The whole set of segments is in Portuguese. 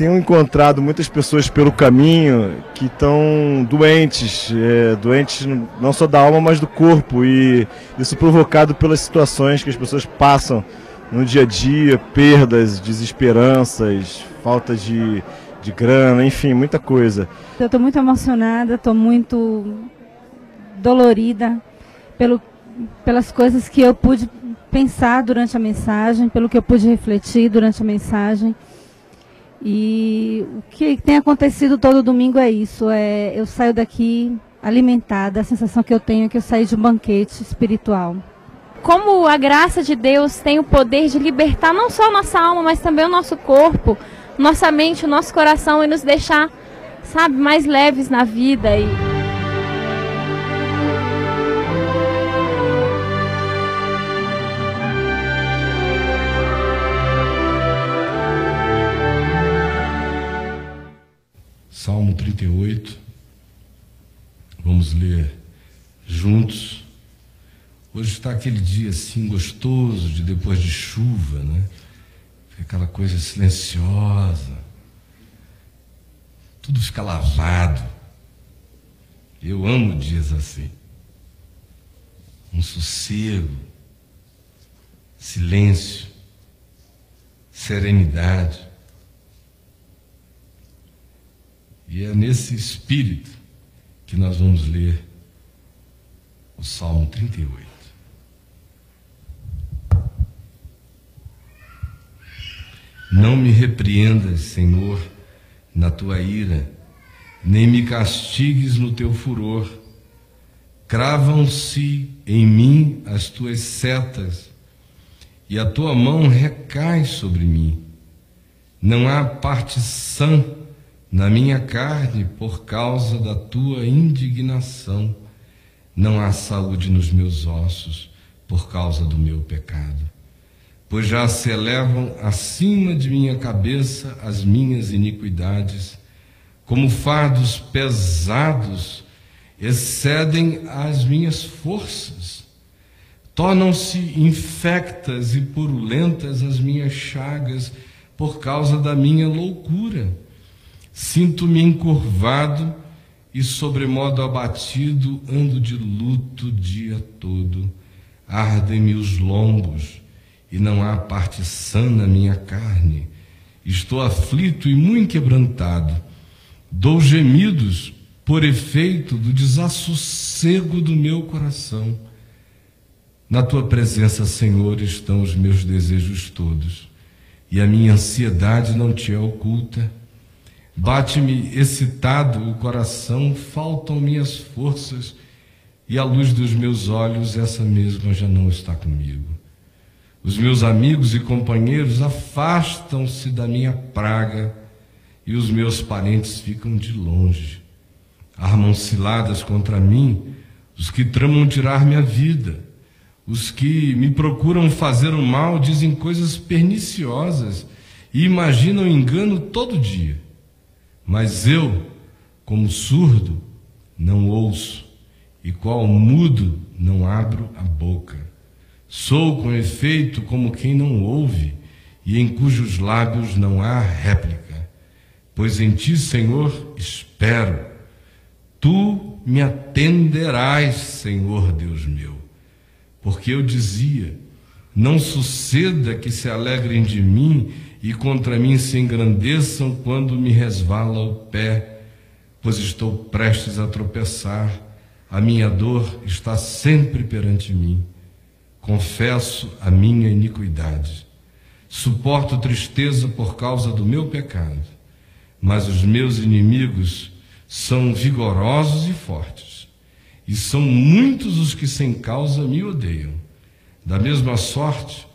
tenho encontrado muitas pessoas pelo caminho que estão doentes, doentes não só da alma, mas do corpo, e isso provocado pelas situações que as pessoas passam no dia a dia, perdas, desesperanças, falta de grana, enfim, muita coisa. Eu estou muito emocionada, estou muito dolorida pelas coisas que eu pude pensar durante a mensagem, pelo que eu pude refletir durante a mensagem. E o que tem acontecido todo domingo é isso, eu saio daqui alimentada, a sensação que eu tenho é que eu saí de um banquete espiritual. Como a graça de Deus tem o poder de libertar não só a nossa alma, mas também o nosso corpo, nossa mente, o nosso coração, e nos deixar, sabe, mais leves na vida. Salmo 38, vamos ler juntos. Hoje está aquele dia assim gostoso de depois de chuva, né? Aquela coisa silenciosa, tudo fica lavado. Eu amo dias assim, um sossego, silêncio, serenidade. E é nesse espírito que nós vamos ler o Salmo 38. Não me repreendas, Senhor, na tua ira, nem me castigues no teu furor. Cravam-se em mim as tuas setas, e a tua mão recai sobre mim. Não há parte sã na minha carne por causa da tua indignação. Não há saúde nos meus ossos por causa do meu pecado. Pois já se elevam acima de minha cabeça as minhas iniquidades, como fardos pesados excedem as minhas forças. Tornam-se infectas e purulentas as minhas chagas por causa da minha loucura. Sinto-me encurvado e sobremodo abatido, ando de luto o dia todo. Ardem-me os lombos, e não há parte sã na minha carne. Estou aflito e muito quebrantado. Dou gemidos por efeito do desassossego do meu coração. Na tua presença, Senhor, estão os meus desejos todos, e a minha ansiedade não te é oculta. Bate-me excitado o coração, faltam minhas forças, e a luz dos meus olhos, essa mesma já não está comigo. Os meus amigos e companheiros afastam-se da minha praga, e os meus parentes ficam de longe. Armam ciladas contra mim os que tramam tirar minha vida. Os que me procuram fazer o mal dizem coisas perniciosas e imaginam engano todo dia. Mas eu, como surdo, não ouço, e qual mudo não abro a boca. Sou, com efeito, como quem não ouve, e em cujos lábios não há réplica. Pois em ti, Senhor, espero. Tu me atenderás, Senhor Deus meu. Porque eu dizia, não suceda que se alegrem de mim e contra mim se engrandeçam quando me resvala o pé, pois estou prestes a tropeçar, a minha dor está sempre perante mim. Confesso a minha iniquidade. Suporto tristeza por causa do meu pecado, mas os meus inimigos são vigorosos e fortes, e são muitos os que sem causa me odeiam. Da mesma sorte,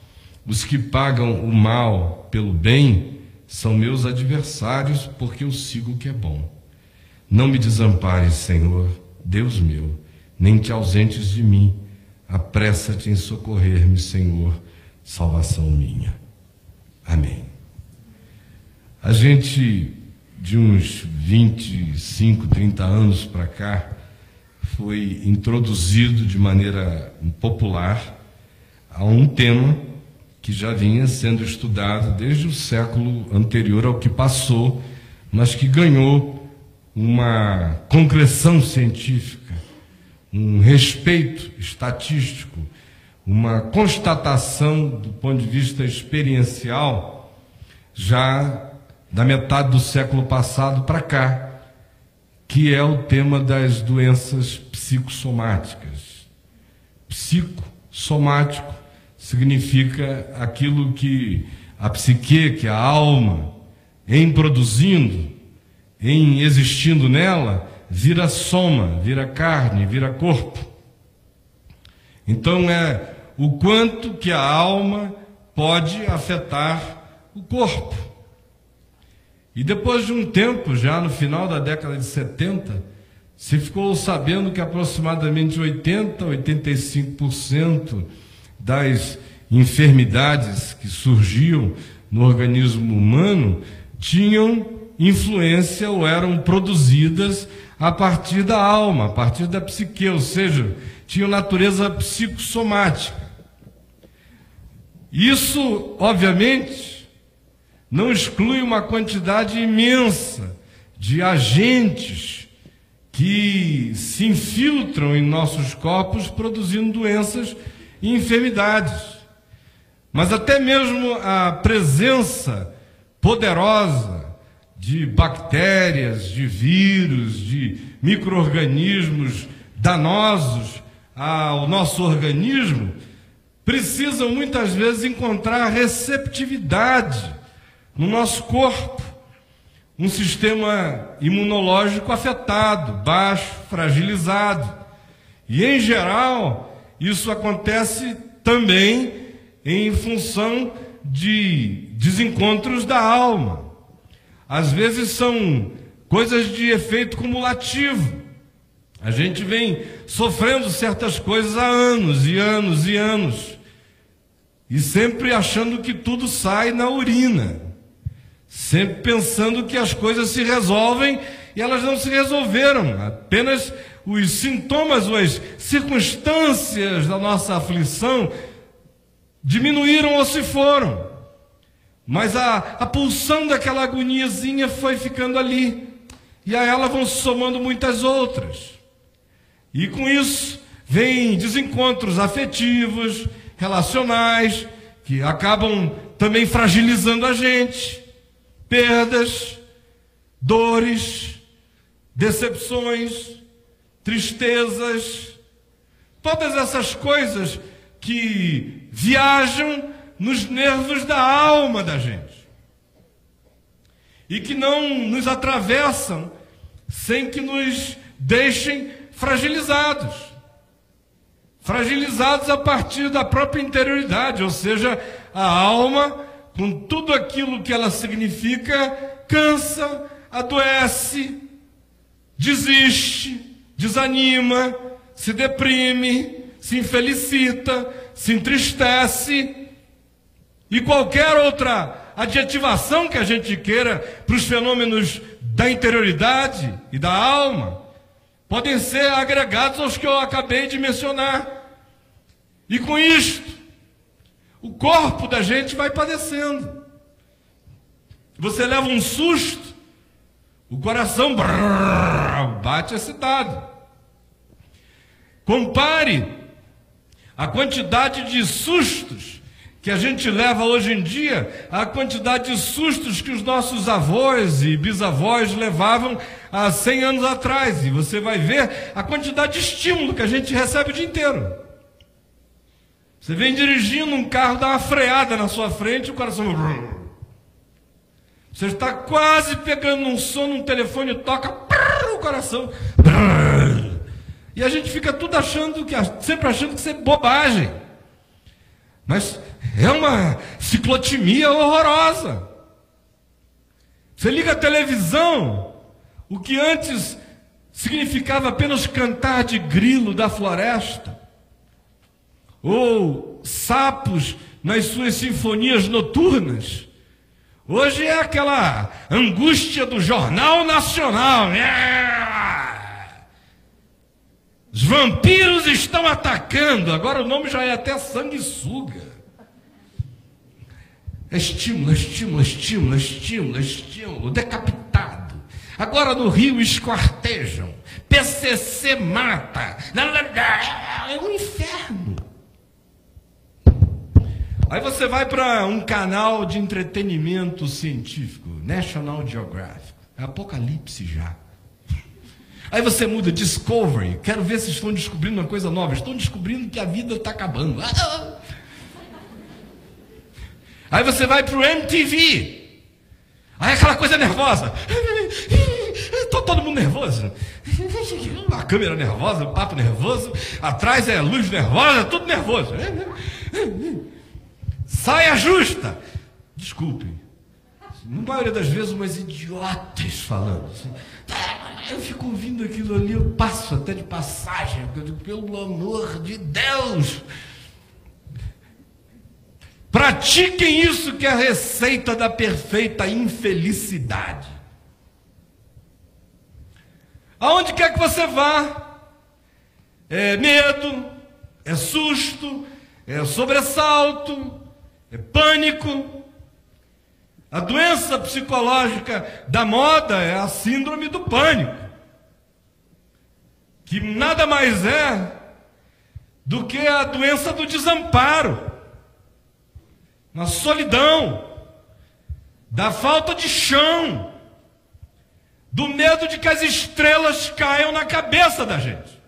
os que pagam o mal pelo bem são meus adversários, porque eu sigo o que é bom. Não me desampares, Senhor, Deus meu, nem te ausentes de mim. Apressa-te em socorrer-me, Senhor, salvação minha. Amém. A gente, de uns 25, 30 anos para cá, foi introduzido de maneira popular a um tema que já vinha sendo estudado desde o século anterior ao que passou, mas que ganhou uma concreção científica, um respeito estatístico, uma constatação do ponto de vista experiencial, já da metade do século passado para cá, que é o tema das doenças psicossomáticas. Psicossomático significa aquilo que a psique, que a alma, em produzindo, em existindo nela, vira soma, vira carne, vira corpo. Então é o quanto que a alma pode afetar o corpo. E depois de um tempo, já no final da década de 70, se ficou sabendo que aproximadamente 80% a 85% das enfermidades que surgiam no organismo humano tinham influência ou eram produzidas a partir da alma, a partir da psique, ou seja, tinham natureza psicossomática. Isso, obviamente, não exclui uma quantidade imensa de agentes que se infiltram em nossos corpos, produzindo doenças e enfermidades. Mas até mesmo a presença poderosa de bactérias, de vírus, de micro-organismos danosos ao nosso organismo, precisam muitas vezes encontrar receptividade no nosso corpo. Um sistema imunológico afetado, baixo, fragilizado. E, em geral, isso acontece também em função de desencontros da alma. Às vezes são coisas de efeito cumulativo. A gente vem sofrendo certas coisas há anos e anos e anos, e sempre achando que tudo sai na urina, sempre pensando que as coisas se resolvem, e elas não se resolveram. Apenas os sintomas ou as circunstâncias da nossa aflição diminuíram ou se foram. Mas a pulsão daquela agoniazinha foi ficando ali. E a ela vão se somando muitas outras. E com isso vem desencontros afetivos, relacionais, que acabam também fragilizando a gente. Perdas, dores, decepções, tristezas. Todas essas coisas que viajam nos nervos da alma da gente e que não nos atravessam sem que nos deixem fragilizados a partir da própria interioridade, ou seja, a alma, com tudo aquilo que ela significa, cansa, adoece, desiste, desanima, se deprime, se infelicita, se entristece. E qualquer outra adjetivação que a gente queira para os fenômenos da interioridade e da alma, podem ser agregados aos que eu acabei de mencionar. E com isto, o corpo da gente vai padecendo. Você leva um susto, o coração bate excitado. Compare a quantidade de sustos que a gente leva hoje em dia, a quantidade de sustos que os nossos avós e bisavós levavam há 100 anos atrás. E você vai ver a quantidade de estímulo que a gente recebe o dia inteiro. Você vem dirigindo um carro, dá uma freada na sua frente, o coração... Você está quase pegando um sono, um telefone toca, o coração... E a gente fica tudo sempre achando que isso é bobagem. Mas é uma ciclotimia horrorosa. Você liga a televisão, o que antes significava apenas cantar de grilo da floresta, ou sapos nas suas sinfonias noturnas, hoje é aquela angústia do Jornal Nacional. Os vampiros estão atacando. Agora o nome já é até sanguessuga. Estímulo, estímulo, estímulo, estímulo, estímulo, decapitado. Agora no Rio esquartejam, PCC mata, é um inferno. Aí você vai para um canal de entretenimento científico, National Geographic, é Apocalipse já. Aí você muda, Discovery, quero ver se estão descobrindo uma coisa nova, estão descobrindo que a vida está acabando. Aí você vai para o MTV, aí aquela coisa nervosa, todo mundo nervoso, a câmera nervosa, o papo nervoso, atrás é a luz nervosa, tudo nervoso. Saia justa, desculpem, na maioria das vezes umas idiotas falando assim. Eu fico ouvindo aquilo ali, eu passo até de passagem, eu digo, pelo amor de Deus, pratiquem isso que é a receita da perfeita infelicidade. Aonde quer que você vá, é medo, é susto, é sobressalto, é pânico. A doença psicológica da moda é a síndrome do pânico, que nada mais é do que a doença do desamparo, na solidão, da falta de chão, do medo de que as estrelas caiam na cabeça da gente.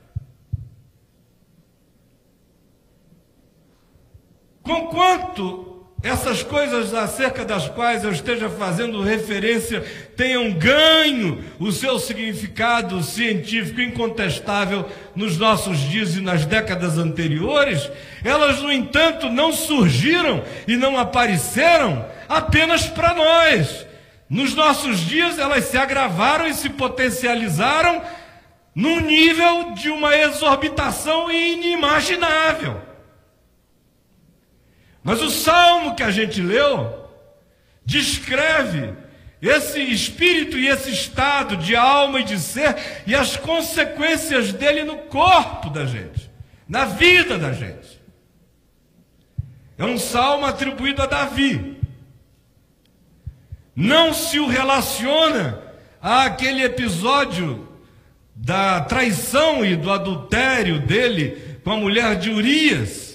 Conquanto essas coisas acerca das quais eu esteja fazendo referência tenham ganho o seu significado científico incontestável nos nossos dias e nas décadas anteriores, elas, no entanto, não surgiram e não apareceram apenas para nós. Nos nossos dias, elas se agravaram e se potencializaram num nível de uma exorbitação inimaginável. Mas o salmo que a gente leu descreve esse espírito e esse estado de alma e de ser e as consequências dele no corpo da gente, na vida da gente. É um salmo atribuído a Davi. Não se o relaciona àquele episódio da traição e do adultério dele com a mulher de Urias,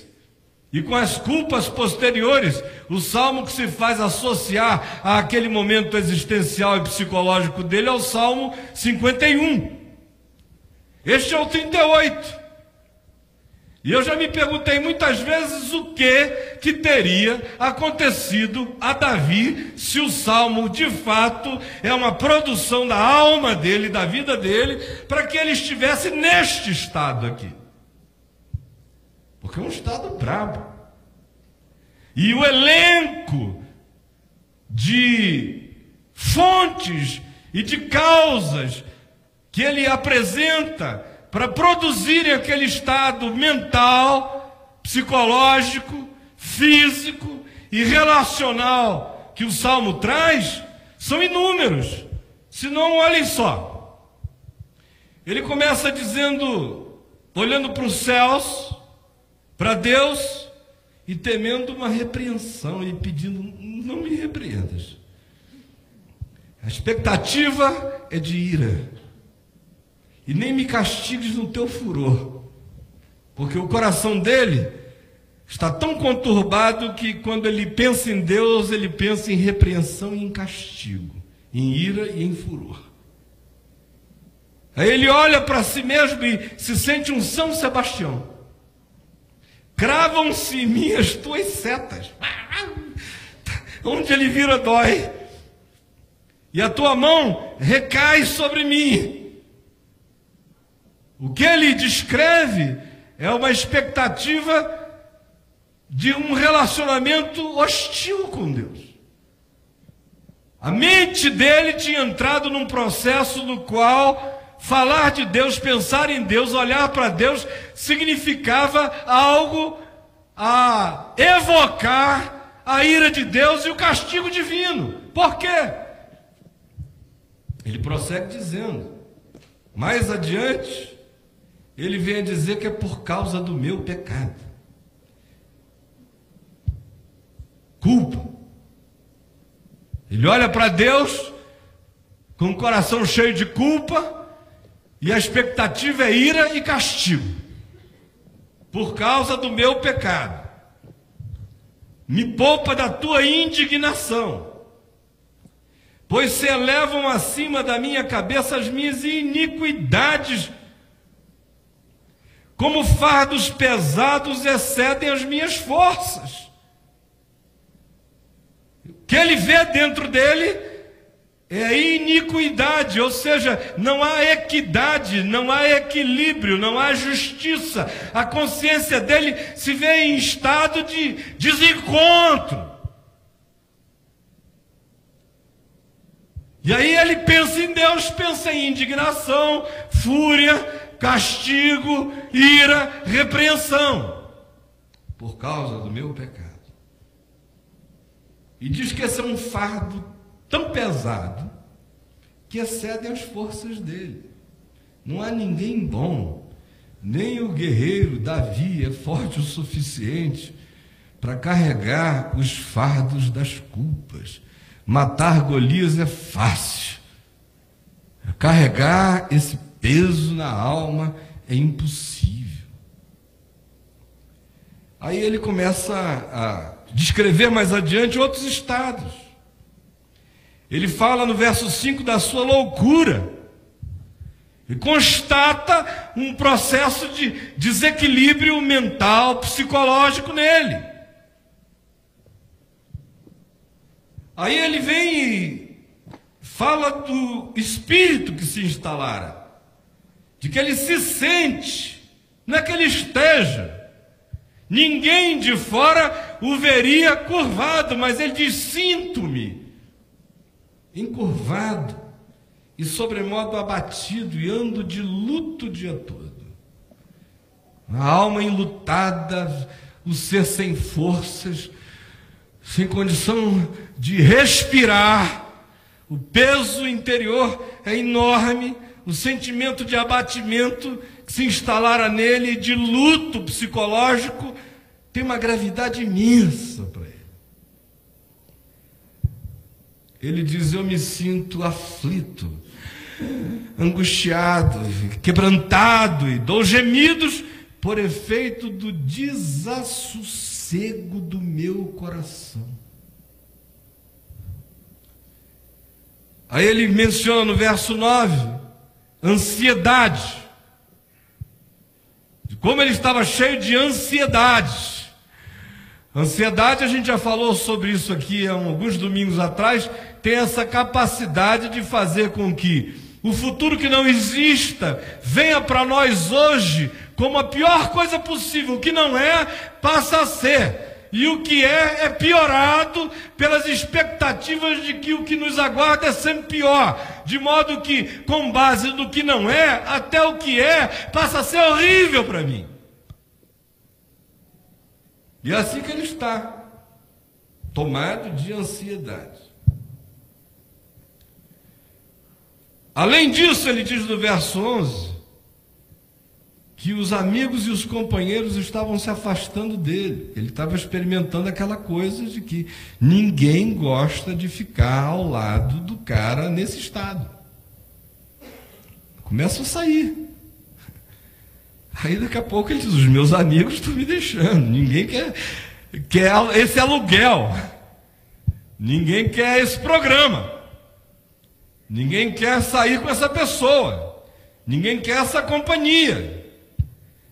e com as culpas posteriores, o salmo que se faz associar àquele momento existencial e psicológico dele é o Salmo 51. Este é o 38. E eu já me perguntei muitas vezes o que teria acontecido a Davi se o Salmo de fato é uma produção da alma dele, da vida dele, para que ele estivesse neste estado aqui. Porque é um estado brabo. E o elenco de fontes e de causas que ele apresenta para produzirem aquele estado mental, psicológico, físico e relacional que o Salmo traz, são inúmeros. Se não, olhem só. Ele começa dizendo, olhando para os céus, para Deus, e temendo uma repreensão, e pedindo, não me repreendas. A expectativa é de ira. E nem me castigues no teu furor. Porque o coração dele está tão conturbado que quando ele pensa em Deus, ele pensa em repreensão e em castigo, em ira e em furor. Aí ele olha para si mesmo e se sente um São Sebastião. Cravam-se em mim as tuas setas. Onde ele vira, dói. E a tua mão recai sobre mim. O que ele descreve é uma expectativa de um relacionamento hostil com Deus. A mente dele tinha entrado num processo no qual falar de Deus, pensar em Deus, olhar para Deus, significava algo a evocar a ira de Deus e o castigo divino. Por quê? Ele prossegue dizendo, mais adiante, ele vem a dizer que é por causa do meu pecado. Culpa, Ele olha para Deus com o coração cheio de culpa e a expectativa é ira e castigo por causa do meu pecado. Me poupa da tua indignação, pois se elevam acima da minha cabeça as minhas iniquidades, como fardos pesados excedem as minhas forças. O que ele vê dentro dele é iniquidade, ou seja, não há equidade, não há equilíbrio, não há justiça. A consciência dele se vê em estado de desencontro. E aí ele pensa em Deus, pensa em indignação, fúria, castigo, ira, repreensão, por causa do meu pecado. E diz que esse é um fardo tão pesado que excede as forças dele. Não há ninguém bom, nem o guerreiro Davi é forte o suficiente para carregar os fardos das culpas. Matar Golias é fácil, carregar esse peso na alma é impossível. Aí ele começa a descrever mais adiante outros estados. Ele fala no verso 5 da sua loucura e constata um processo de desequilíbrio mental, psicológico nele. Aí ele vem e fala do espírito que se instalara, de que ele se sente, não é que ele esteja. Ninguém de fora o veria curvado, mas ele diz: sinto-me encurvado e sobremodo abatido, e ando de luto o dia todo. A alma enlutada, o ser sem forças, sem condição de respirar. O peso interior é enorme, o sentimento de abatimento que se instalara nele, de luto psicológico, tem uma gravidade imensa para ele. Ele diz: eu me sinto aflito, angustiado, quebrantado, e dou gemidos por efeito do desassossego do meu coração. Aí ele menciona no verso 9, ansiedade, de como ele estava cheio de ansiedades. Ansiedade, a gente já falou sobre isso aqui há alguns domingos atrás, tem essa capacidade de fazer com que o futuro que não exista venha para nós hoje como a pior coisa possível. O que não é, passa a ser. E o que é piorado pelas expectativas de que o que nos aguarda é sempre pior. De modo que, com base no que não é, até o que é passa a ser horrível para mim. E é assim que ele está, tomado de ansiedade. Além disso, ele diz no verso 11, que os amigos e os companheiros estavam se afastando dele. Ele estava experimentando aquela coisa de que ninguém gosta de ficar ao lado do cara nesse estado. Começa a sair. Aí daqui a pouco ele diz: os meus amigos estão me deixando. Ninguém quer esse aluguel. Ninguém quer esse programa. Ninguém quer sair com essa pessoa. Ninguém quer essa companhia.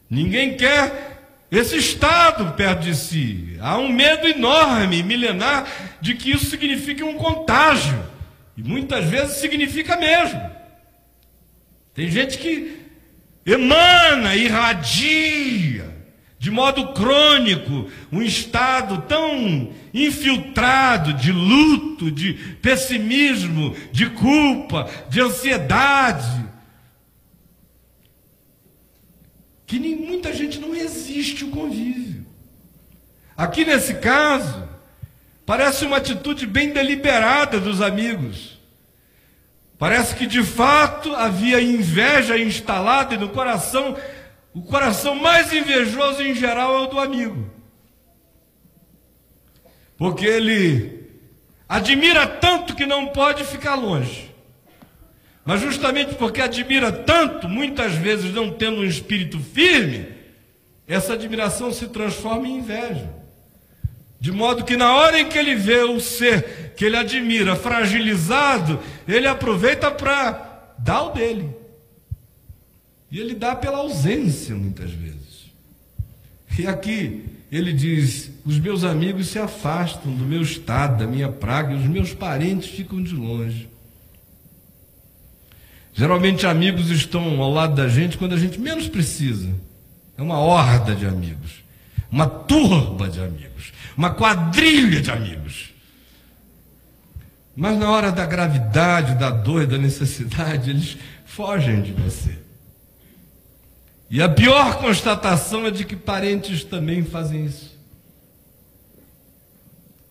Ninguém quer esse estado perto de si. Há um medo enorme, milenar, de que isso signifique um contágio. E muitas vezes significa mesmo. Tem gente que emana, irradia, de modo crônico, um estado tão infiltrado de luto, de pessimismo, de culpa, de ansiedade, que muita gente não resiste ao convívio. Aqui nesse caso, parece uma atitude bem deliberada dos amigos. Parece que de fato havia inveja instalada no coração. O coração mais invejoso em geral é o do amigo. Porque ele Admira tanto que não pode ficar longe. Mas justamente porque admira tanto, muitas vezes não tendo um espírito firme, essa admiração se transforma em inveja. De modo que na hora em que ele vê o ser que ele admira fragilizado, ele aproveita para dar o dele. E ele dá pela ausência, muitas vezes. E aqui ele diz: os meus amigos se afastam do meu estado, da minha praga, e os meus parentes ficam de longe. Geralmente amigos estão ao lado da gente quando a gente menos precisa. É uma horda de amigos, uma turba de amigos, uma quadrilha de amigos. Mas na hora da gravidade, da dor e da necessidade, eles fogem de você. E a pior constatação é de que parentes também fazem isso.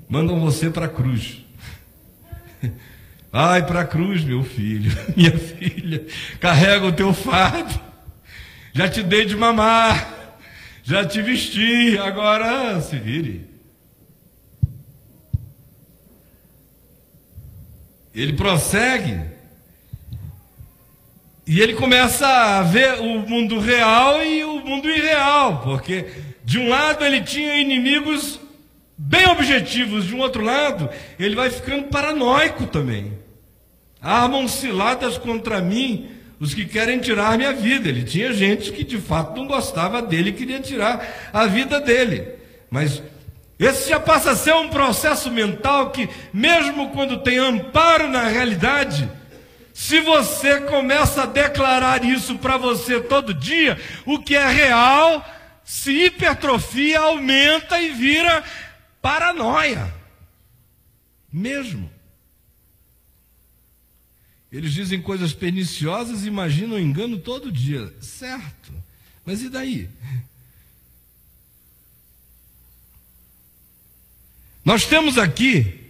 Mandam você para a cruz. Vai para a cruz, meu filho, minha filha, carrega o teu fardo. Já te dei de mamar, já te vesti, agora se vire. Ele prossegue e ele começa a ver o mundo real e o mundo irreal, porque de um lado ele tinha inimigos bem objetivos, de um outro lado ele vai ficando paranoico também. Armam ciladas contra mim os que querem tirar minha vida. Ele tinha gente que de fato não gostava dele e queria tirar a vida dele. Mas esse já passa a ser um processo mental que, mesmo quando tem amparo na realidade, se você começa a declarar isso para você todo dia, o que é real se hipertrofia, aumenta e vira paranoia. Mesmo. Eles dizem coisas perniciosas e imaginam engano todo dia. Certo. Mas e daí? Nós temos aqui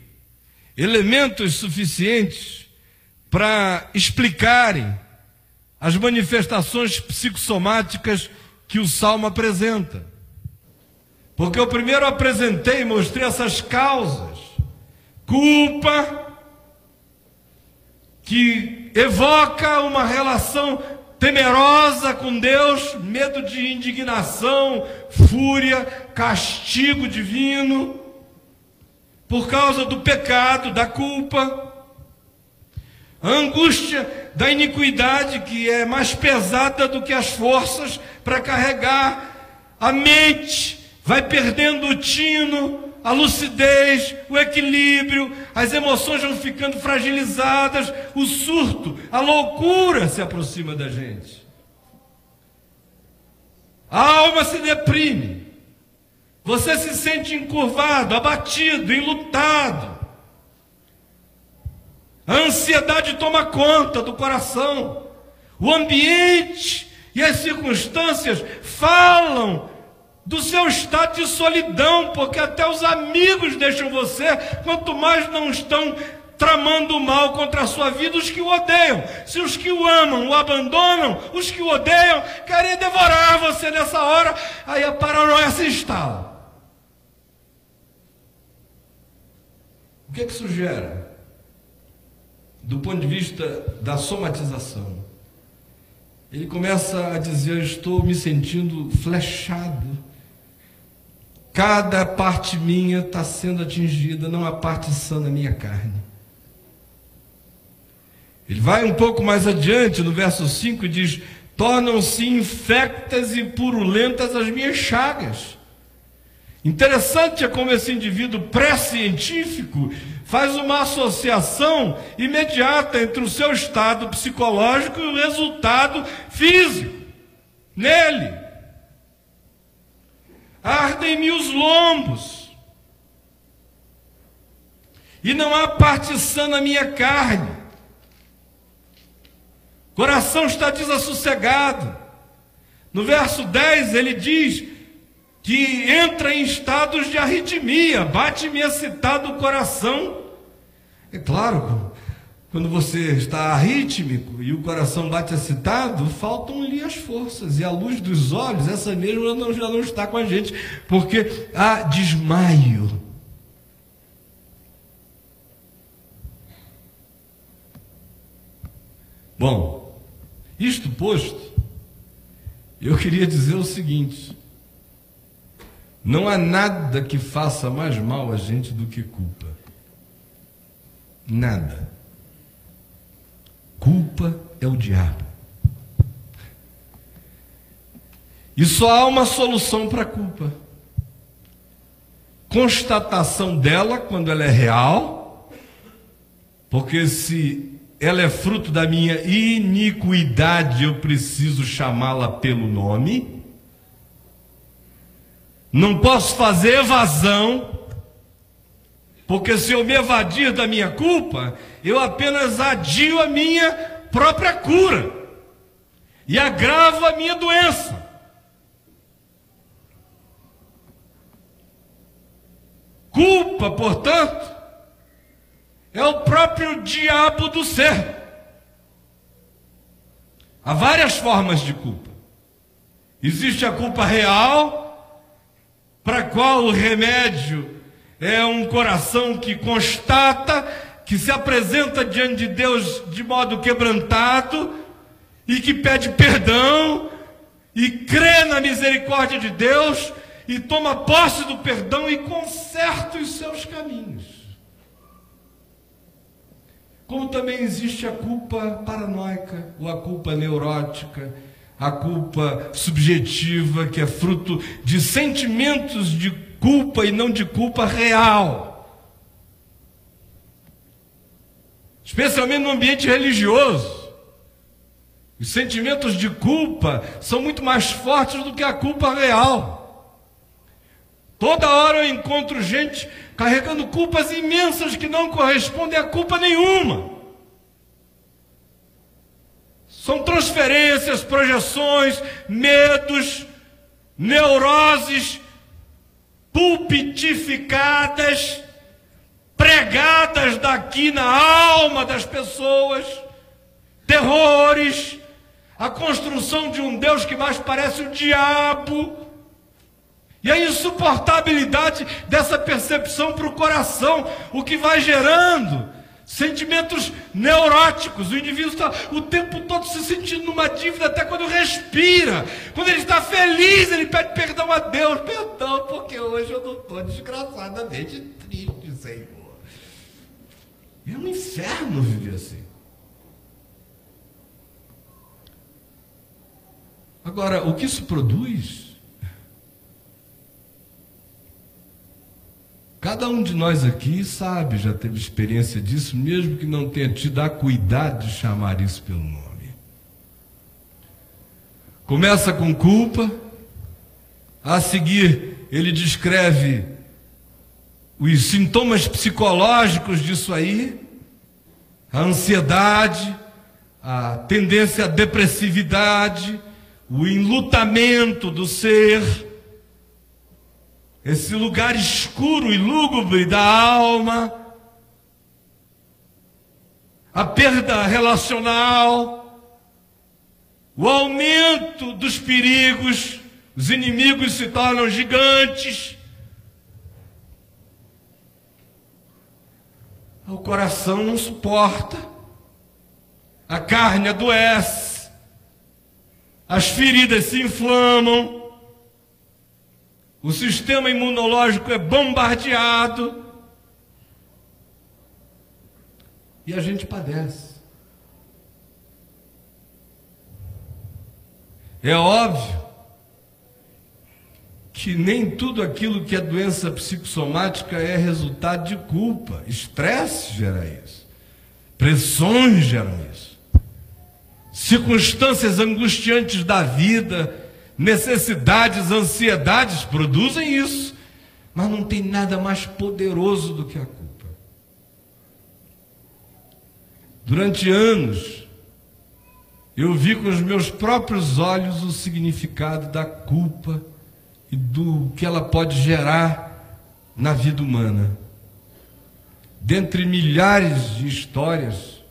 elementos suficientes para explicarem as manifestações psicossomáticas que o Salmo apresenta. Porque eu primeiro apresentei e mostrei essas causas. Culpa, que evoca uma relação temerosa com Deus, medo de indignação, fúria, castigo divino, por causa do pecado, da culpa, a angústia da iniquidade, que é mais pesada do que as forças para carregar, a mente vai perdendo o tino, a lucidez, o equilíbrio, as emoções vão ficando fragilizadas, o surto, a loucura se aproxima da gente. A alma se deprime, você se sente encurvado, abatido, enlutado. A ansiedade toma conta do coração, o ambiente e as circunstâncias falam do seu estado de solidão, porque até os amigos deixam você, quanto mais não estão tramando mal contra a sua vida os que o odeiam. Se os que o amam o abandonam, os que o odeiam querem devorar você nessa hora, aí a paranoia se instala. O que é que isso gera? Do ponto de vista da somatização, ele começa a dizer: eu estou me sentindo flechado, cada parte minha está sendo atingida, não há parte sã na minha carne. Ele vai um pouco mais adiante, no verso 5, e diz: tornam-se infectas e purulentas as minhas chagas. Interessante é como esse indivíduo pré-científico faz uma associação imediata entre o seu estado psicológico e o resultado físico nele. Ardem-me os lombos, e não há parte sã na minha carne. O coração está desassossegado. No verso 10 ele diz que entra em estados de arritmia, bate-me excitado o coração. É claro, quando você está arrítmico e o coração bate excitado, faltam-lhe as forças, e a luz dos olhos, essa mesma já não está com a gente, porque há desmaio. Bom, isto posto, eu queria dizer o seguinte: não há nada que faça mais mal a gente do que culpa. Nada. Culpa é o diabo. E só há uma solução para a culpa: constatação dela quando ela é real, porque se ela é fruto da minha iniquidade, eu preciso chamá-la pelo nome. Não posso fazer evasão, porque se eu me evadir da minha culpa, eu apenas adio a minha própria cura e agravo a minha doença. Culpa, portanto, é o próprio diabo do ser. Há várias formas de culpa. Existe a culpa real, para a qual o remédio é um coração que constata, que se apresenta diante de Deus de modo quebrantado e que pede perdão e crê na misericórdia de Deus e toma posse do perdão e conserta os seus caminhos. Como também existe a culpa paranoica, ou a culpa neurótica, a culpa subjetiva, que é fruto de sentimentos de culpa e não de culpa real. Especialmente no ambiente religioso. Os sentimentos de culpa são muito mais fortes do que a culpa real. Toda hora eu encontro gente carregando culpas imensas que não correspondem a culpa nenhuma. São transferências, projeções, medos, neuroses pulpitificadas, pregadas daqui na alma das pessoas, terrores, a construção de um Deus que mais parece o diabo. E a insuportabilidade dessa percepção para o coração, o que vai gerando sentimentos neuróticos. O indivíduo está o tempo todo se sentindo numa dívida, até quando respira. Quando ele está feliz, ele pede perdão a Deus. Perdão, porque hoje eu não estou desgraçadamente triste, Senhor. É um inferno viver assim. Agora, o que isso produz? Cada um de nós aqui sabe, já teve experiência disso, mesmo que não tenha tido a cuidado de chamar isso pelo nome. Começa com culpa, a seguir ele descreve os sintomas psicológicos disso aí, a ansiedade, a tendência à depressividade, o enlutamento do ser, esse lugar escuro e lúgubre da alma, a perda relacional, o aumento dos perigos, os inimigos se tornam gigantes, o coração não suporta, a carne adoece, as feridas se inflamam, o sistema imunológico é bombardeado e a gente padece. É óbvio que nem tudo aquilo que é doença psicossomática é resultado de culpa. Estresse gera isso, pressões geram isso, circunstâncias angustiantes da vida, necessidades, ansiedades produzem isso, mas não tem nada mais poderoso do que a culpa. Durante anos, eu vi com os meus próprios olhos o significado da culpa e do que ela pode gerar na vida humana. Dentre milhares de histórias,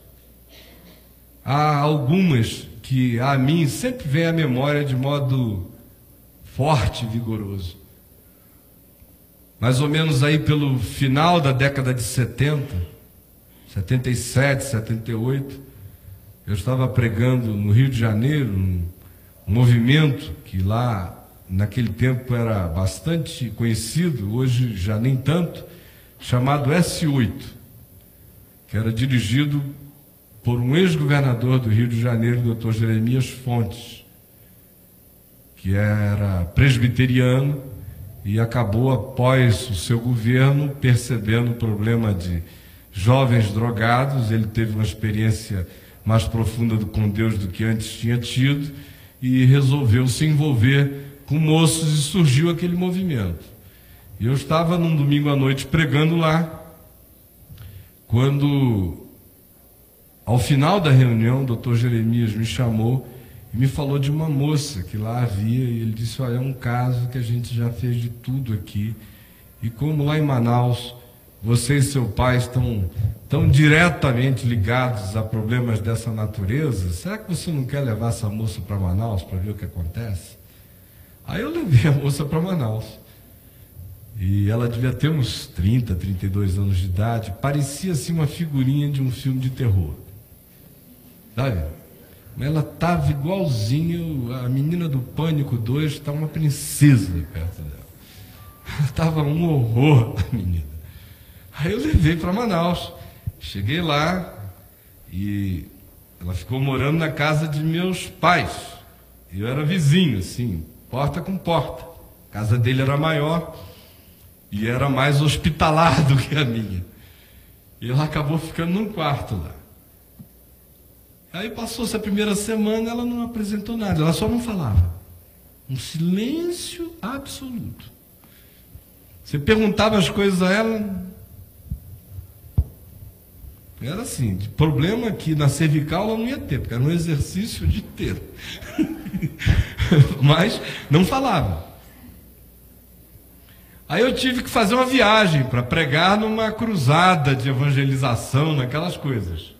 há algumas que a mim sempre vem à memória de modo forte e vigoroso. Mais ou menos aí pelo final da década de 70, 77, 78, eu estava pregando no Rio de Janeiro, um movimento que lá naquele tempo era bastante conhecido, hoje já nem tanto, chamado S8, que era dirigido por um ex-governador do Rio de Janeiro, Dr. Jeremias Fontes, que era presbiteriano e acabou, após o seu governo, percebendo o problema de jovens drogados. Ele teve uma experiência mais profunda com Deus do que antes tinha tido e resolveu se envolver com moços e surgiu aquele movimento. E eu estava num domingo à noite pregando lá, quando, ao final da reunião, o Dr. Jeremias me chamou e me falou de uma moça que lá havia, e ele disse: olha, é um caso que a gente já fez de tudo aqui, e como lá em Manaus você e seu pai estão tão diretamente ligados a problemas dessa natureza, será que você não quer levar essa moça para Manaus para ver o que acontece? Aí eu levei a moça para Manaus, e ela devia ter uns 30, 32 anos de idade, parecia assim uma figurinha de um filme de terror, sabe? Ela estava igualzinha a menina do Pânico 2, está uma princesa perto dela. Estava um horror, a menina. Aí eu levei para Manaus. Cheguei lá e ela ficou morando na casa de meus pais. Eu era vizinho, assim, porta com porta. A casa dele era maior e era mais hospitalar do que a minha. E ela acabou ficando num quarto lá. Aí passou-se a primeira semana, ela não apresentou nada, ela só não falava. Um silêncio absoluto. Você perguntava as coisas a ela, era assim, de problema que na cervical ela não ia ter, porque era um exercício de ter. Mas não falava. Aí eu tive que fazer uma viagem para pregar numa cruzada de evangelização, naquelas coisas.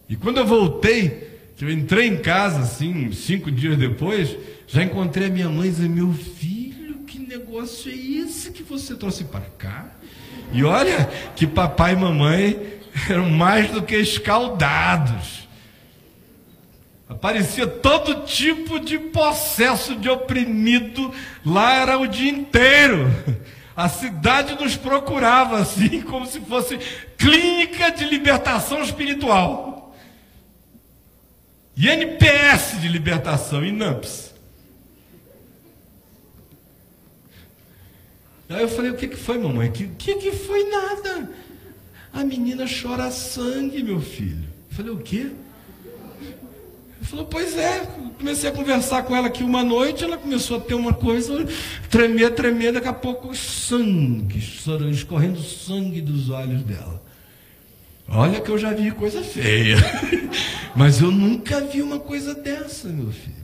E quando eu voltei, que eu entrei em casa, assim, 5 dias depois, já encontrei a minha mãe e disse: meu filho, que negócio é esse que você trouxe para cá? E olha que papai e mamãe eram mais do que escaldados. Aparecia todo tipo de possesso, de oprimido, lá era o dia inteiro. A cidade nos procurava, assim, como se fosse clínica de libertação espiritual. INPS de libertação, INAMPS. Aí eu falei: o que foi, mamãe? Que foi nada? A menina chora sangue, meu filho. Eu falei: o quê? Ele falou: pois é. Comecei a conversar com ela aqui uma noite, ela começou a ter uma coisa, tremer, daqui a pouco sangue, escorrendo sangue dos olhos dela. Olha que eu já vi coisa feia, mas eu nunca vi uma coisa dessa, meu filho.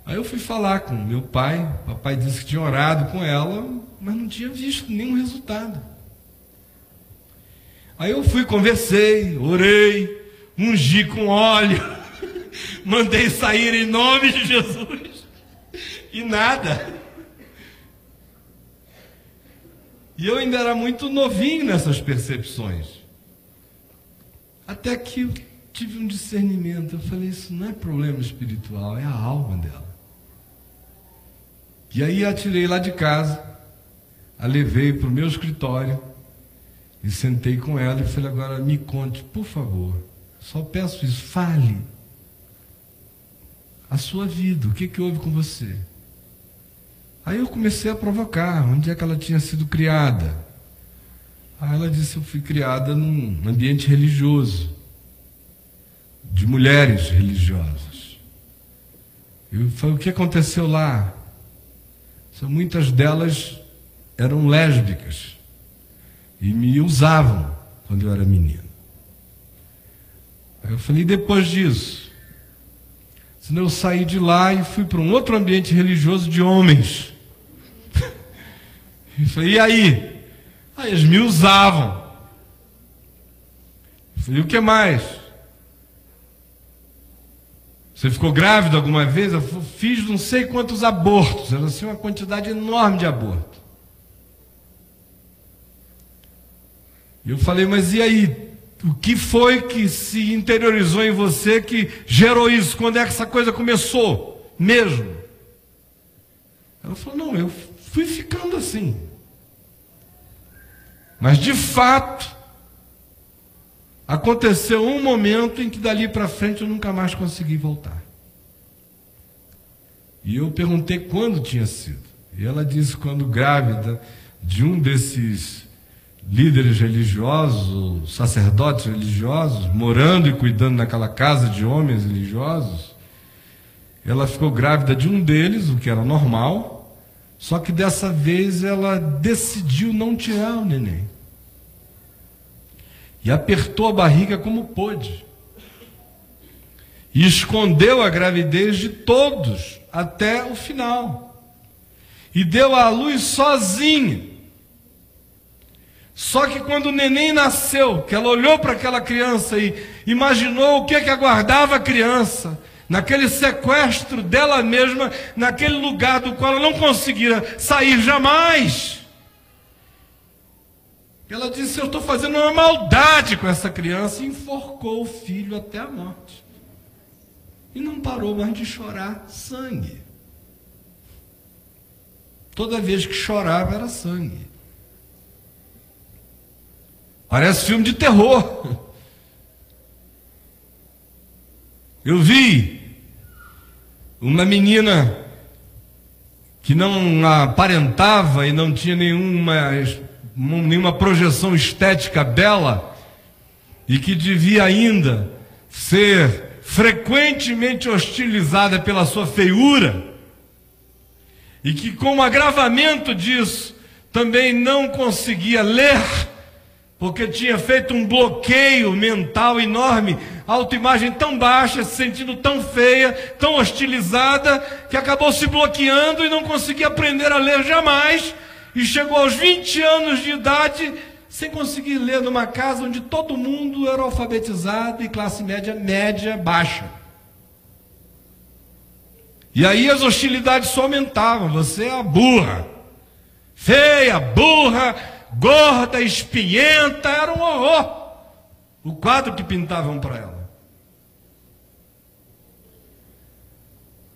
Aí eu fui falar com meu pai, papai disse que tinha orado com ela, mas não tinha visto nenhum resultado. Aí eu fui, conversei, orei, ungi com óleo, mandei sair em nome de Jesus, e nada. E eu ainda era muito novinho nessas percepções. Até que eu tive um discernimento. Eu falei: isso não é problema espiritual, é a alma dela. E aí a tirei lá de casa, a levei para o meu escritório e sentei com ela e falei: agora me conte, por favor, só peço isso, fale a sua vida, o que houve com você? Aí eu comecei a provocar, onde é que ela tinha sido criada? Aí ela disse: eu fui criada num ambiente religioso, de mulheres religiosas. Eu falei: o que aconteceu lá? Muitas delas eram lésbicas e me usavam quando eu era menino. Aí eu falei: depois disso? Senão eu saí de lá e fui para um outro ambiente religioso de homens. Eu falei: e aí? Aí eles me usavam. Eu falei: o que mais? Você ficou grávida alguma vez? Eu fiz não sei quantos abortos. Era assim uma quantidade enorme de aborto. E eu falei: mas e aí? O que foi que se interiorizou em você que gerou isso? Quando é que essa coisa começou mesmo? Ela falou, não, eu fui ficando assim. Mas de fato, aconteceu um momento em que dali para frente eu nunca mais consegui voltar. E eu perguntei quando tinha sido. E ela disse quando grávida de um desses líderes religiosos, sacerdotes religiosos, morando e cuidando naquela casa de homens religiosos, ela ficou grávida de um deles, o que era normal, só que dessa vez ela decidiu não tirar o neném. E apertou a barriga como pôde. E escondeu a gravidez de todos até o final. E deu à luz sozinha. Só que quando o neném nasceu, que ela olhou para aquela criança e imaginou o que aguardava a criança, naquele sequestro dela mesma, naquele lugar do qual ela não conseguira sair jamais, ela disse, eu estou fazendo uma maldade com essa criança, e enforcou o filho até a morte. E não parou mais de chorar sangue. Toda vez que chorava era sangue. Parece filme de terror. Eu vi uma menina que não aparentava e não tinha nenhuma projeção estética bela e que devia ainda ser frequentemente hostilizada pela sua feiura e que, com o agravamento disso, também não conseguia ler, porque tinha feito um bloqueio mental enorme, autoimagem tão baixa, se sentindo tão feia, tão hostilizada, que acabou se bloqueando e não conseguia aprender a ler jamais, e chegou aos 20 anos de idade sem conseguir ler numa casa onde todo mundo era alfabetizado e classe média baixa. E aí as hostilidades só aumentavam. Você é a burra, feia, burra, gorda, espinhenta, era um horror o quadro que pintavam para ela.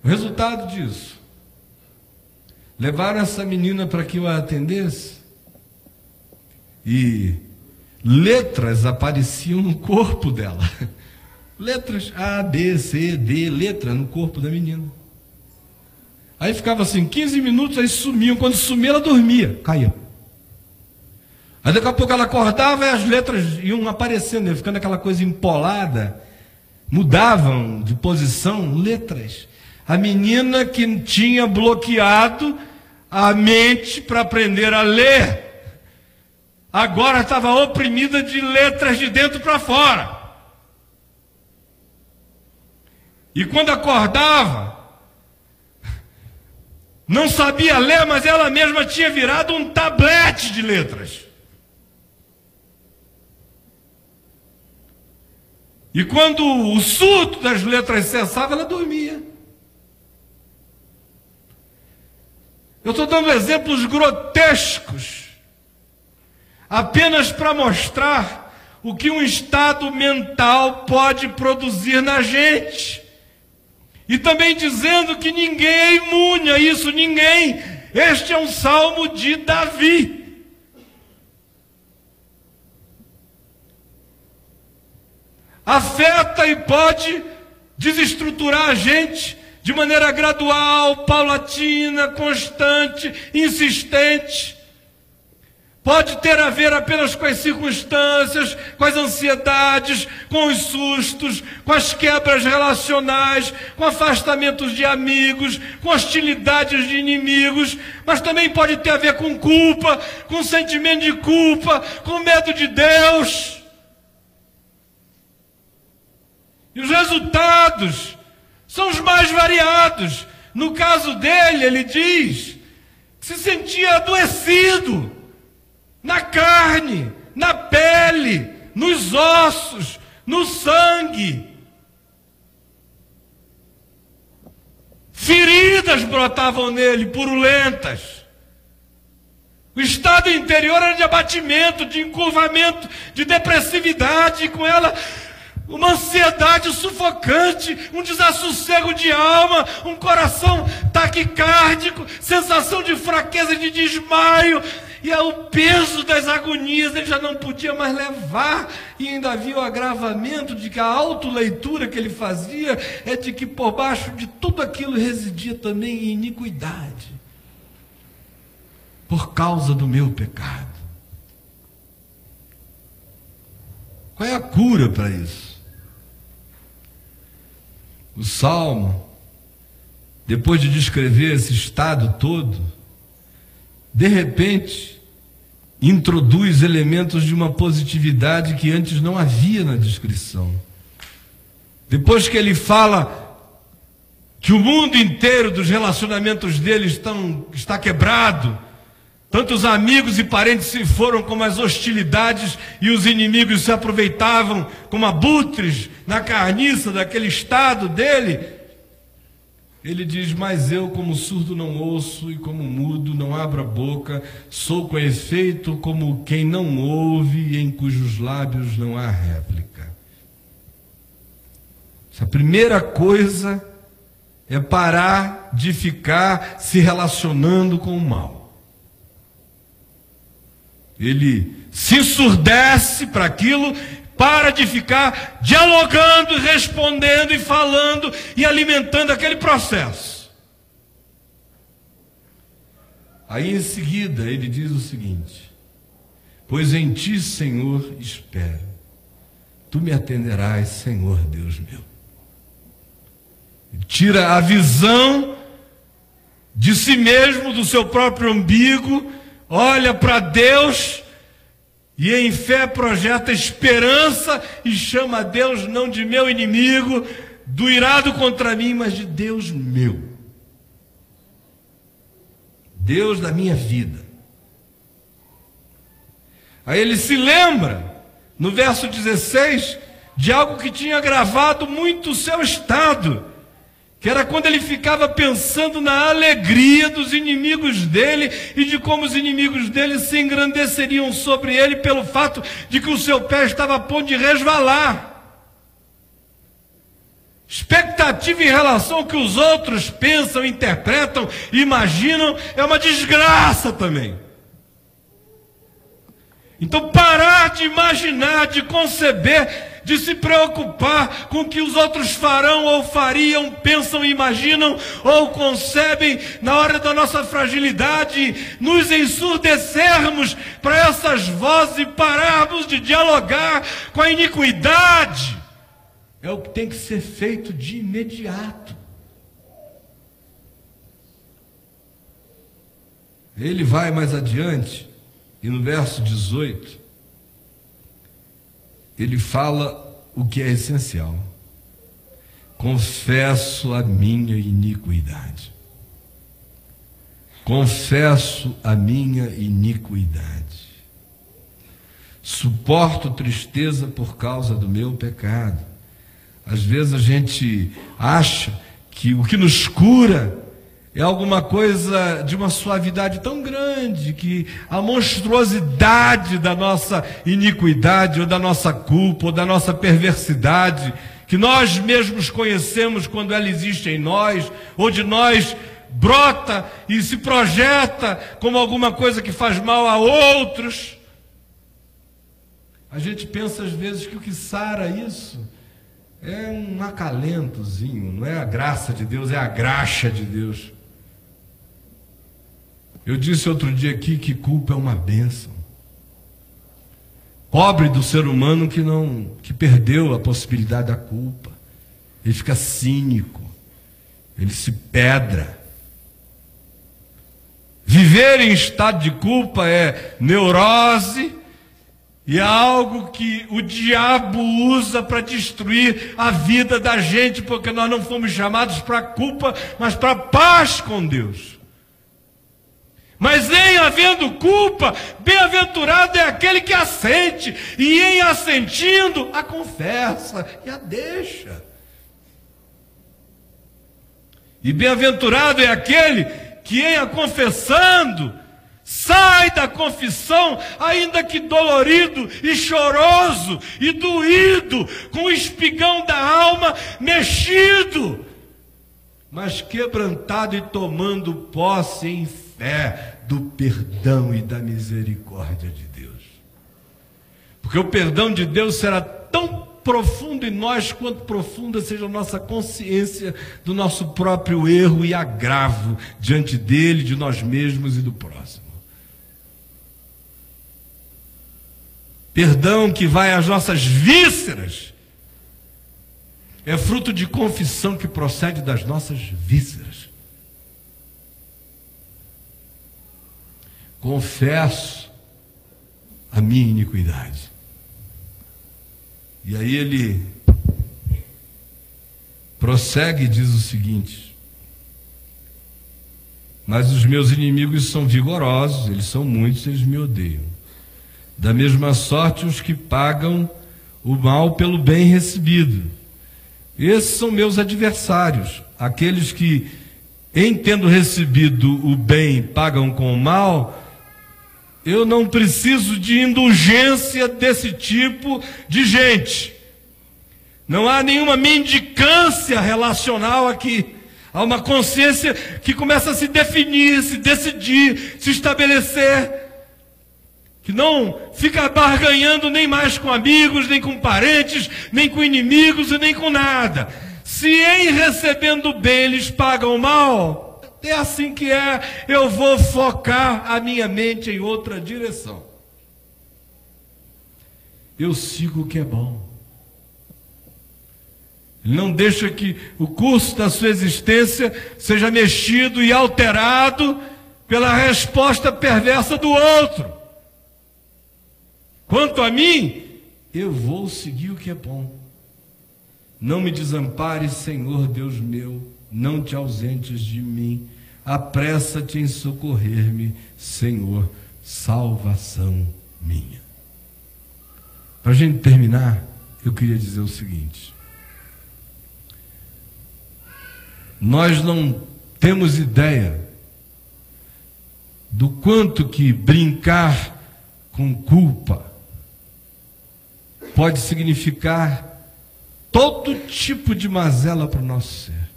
O resultado disso, levaram essa menina para que eu a atendesse e letras apareciam no corpo dela. Letras A, B, C, D, letra no corpo da menina. Aí ficava assim, 15 minutos, aí sumiam. Quando sumia, ela dormia, caía. Aí daqui a pouco ela acordava e as letras iam aparecendo, ia ficando aquela coisa empolada, mudavam de posição, letras. A menina que tinha bloqueado a mente para aprender a ler, agora estava oprimida de letras de dentro para fora. E quando acordava, não sabia ler, mas ela mesma tinha virado um tablete de letras. E quando o surto das letras cessava, ela dormia. Eu estou dando exemplos grotescos, apenas para mostrar o que um estado mental pode produzir na gente. E também dizendo que ninguém é imune a isso, ninguém. Este é um salmo de Davi. Afeta e pode desestruturar a gente de maneira gradual, paulatina, constante, insistente. Pode ter a ver apenas com as circunstâncias, com as ansiedades, com os sustos, com as quebras relacionais, com afastamentos de amigos, com hostilidades de inimigos, mas também pode ter a ver com culpa, com sentimento de culpa, com medo de Deus. E os resultados são os mais variados. No caso dele, ele diz que se sentia adoecido na carne, na pele, nos ossos, no sangue. Feridas brotavam nele, purulentas. O estado interior era de abatimento, de encurvamento, de depressividade, e com ela uma ansiedade sufocante, um desassossego de alma, um coração taquicárdico, sensação de fraqueza e de desmaio, e o peso das agonias ele já não podia mais levar, e ainda havia o agravamento de que a autoleitura que ele fazia é de que por baixo de tudo aquilo residia também iniquidade, por causa do meu pecado. Qual é a cura para isso? O Salmo, depois de descrever esse estado todo, de repente, introduz elementos de uma positividade que antes não havia na descrição. Depois que ele fala que o mundo inteiro dos relacionamentos dele está quebrado, tanto os amigos e parentes se foram, como as hostilidades e os inimigos se aproveitavam como abutres na carniça daquele estado dele, ele diz: mas eu, como surdo não ouço e como mudo não abro a boca, sou com efeito como quem não ouve e em cujos lábios não há réplica. Essa primeira coisa é parar de ficar se relacionando com o mal. Ele se ensurdece para aquilo, para de ficar dialogando e respondendo e falando e alimentando aquele processo. Aí em seguida ele diz o seguinte: pois em ti, Senhor, espero. Tu me atenderás, Senhor Deus meu. Ele tira a visão de si mesmo, do seu próprio umbigo, olha para Deus e em fé projeta esperança e chama a Deus não de meu inimigo, do irado contra mim, mas de Deus meu. Deus da minha vida. Aí ele se lembra, no verso 16, de algo que tinha agravado muito o seu estado, que era quando ele ficava pensando na alegria dos inimigos dele e de como os inimigos dele se engrandeceriam sobre ele pelo fato de que o seu pé estava a ponto de resvalar. Expectativa em relação ao que os outros pensam, interpretam, imaginam, é uma desgraça também. Então parar de imaginar, de conceber, de se preocupar com o que os outros farão ou fariam, pensam, imaginam ou concebem na hora da nossa fragilidade, nos ensurdecermos para essas vozes e pararmos de dialogar com a iniquidade, é o que tem que ser feito de imediato. Ele vai mais adiante e no verso 18 ele fala o que é essencial: confesso a minha iniquidade. Confesso a minha iniquidade. Suporto tristeza por causa do meu pecado. Às vezes a gente acha que o que nos cura é alguma coisa de uma suavidade tão grande que a monstruosidade da nossa iniquidade, ou da nossa culpa, ou da nossa perversidade, que nós mesmos conhecemos quando ela existe em nós, ou de nós brota e se projeta como alguma coisa que faz mal a outros. A gente pensa às vezes que o que sara isso é um acalentozinho, não é a graça de Deus, é a graxa de Deus. Eu disse outro dia aqui que culpa é uma bênção. Pobre do ser humano que perdeu a possibilidade da culpa. Ele fica cínico, ele se pedra. Viver em estado de culpa é neurose e é algo que o diabo usa para destruir a vida da gente, porque nós não fomos chamados para culpa, mas para paz com Deus. Mas em havendo culpa, bem-aventurado é aquele que a sente, e em assentindo, a confessa e a deixa. E bem-aventurado é aquele que em a confessando, Sai da confissão, ainda que dolorido e choroso e doído, com o espigão da alma mexido, mas quebrantado e tomando posse em fé do perdão e da misericórdia de Deus. Porque o perdão de Deus será tão profundo em nós quanto profunda seja a nossa consciência do nosso próprio erro e agravo diante dele, de nós mesmos e do próximo. Perdão que vai às nossas vísceras é fruto de confissão que procede das nossas vísceras. Confesso a minha iniquidade. E aí ele prossegue e diz o seguinte: mas os meus inimigos são vigorosos, eles são muitos, eles me odeiam. Da mesma sorte os que pagam o mal pelo bem recebido. Esses são meus adversários, aqueles que, em tendo recebido o bem, pagam com o mal. Eu não preciso de indulgência desse tipo de gente. Não há nenhuma mendicância relacional aqui. Há uma consciência que começa a se definir, se decidir, se estabelecer, que não fica barganhando nem mais com amigos, nem com parentes, nem com inimigos e nem com nada. Se em recebendo bem eles pagam mal, é assim que é, eu vou focar a minha mente em outra direção. Eu sigo o que é bom. Ele não deixa que o curso da sua existência seja mexido e alterado pela resposta perversa do outro. Quanto a mim, eu vou seguir o que é bom. Não me desampares, Senhor Deus meu, não te ausentes de mim. Apressa-te em socorrer-me, Senhor, salvação minha. Para a gente terminar, eu queria dizer o seguinte: nós não temos ideia do quanto que brincar com culpa pode significar todo tipo de mazela para o nosso ser.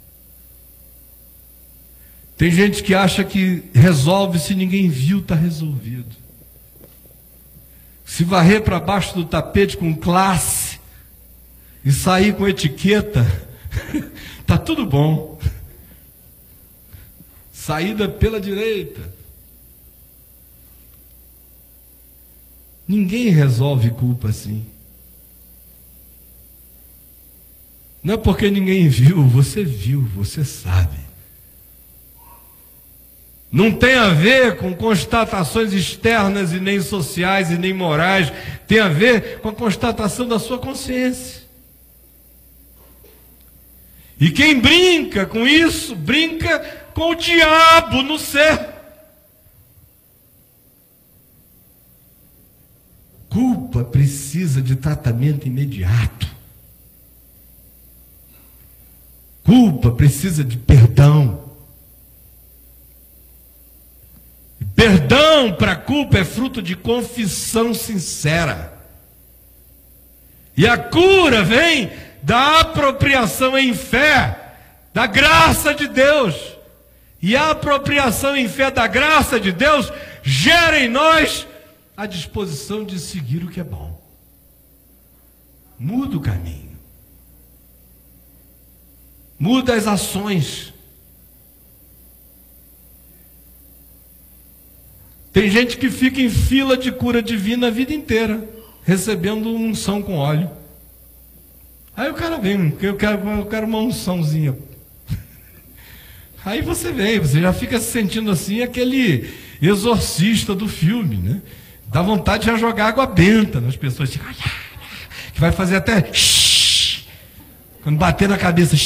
Tem gente que acha que resolve, se ninguém viu, está resolvido. Se varrer para baixo do tapete com classe e sair com etiqueta, está tudo bom. Saída pela direita. Ninguém resolve culpa assim. Não é porque ninguém viu, você sabe. Não tem a ver com constatações externas e nem sociais e nem morais. Tem a ver com a constatação da sua consciência. E quem brinca com isso, brinca com o diabo no ser. Culpa precisa de tratamento imediato. Culpa precisa de perdão. Perdão para a culpa é fruto de confissão sincera. E a cura vem da apropriação em fé, da graça de Deus. E a apropriação em fé da graça de Deus gera em nós a disposição de seguir o que é bom. Muda o caminho. Muda as ações. Tem gente que fica em fila de cura divina a vida inteira, recebendo unção com óleo. Aí o cara vem, eu quero uma unçãozinha. Aí você vem, você já fica se sentindo assim, aquele exorcista do filme, né? Dá vontade de já jogar água benta nas pessoas, que vai fazer até quando bater na cabeça,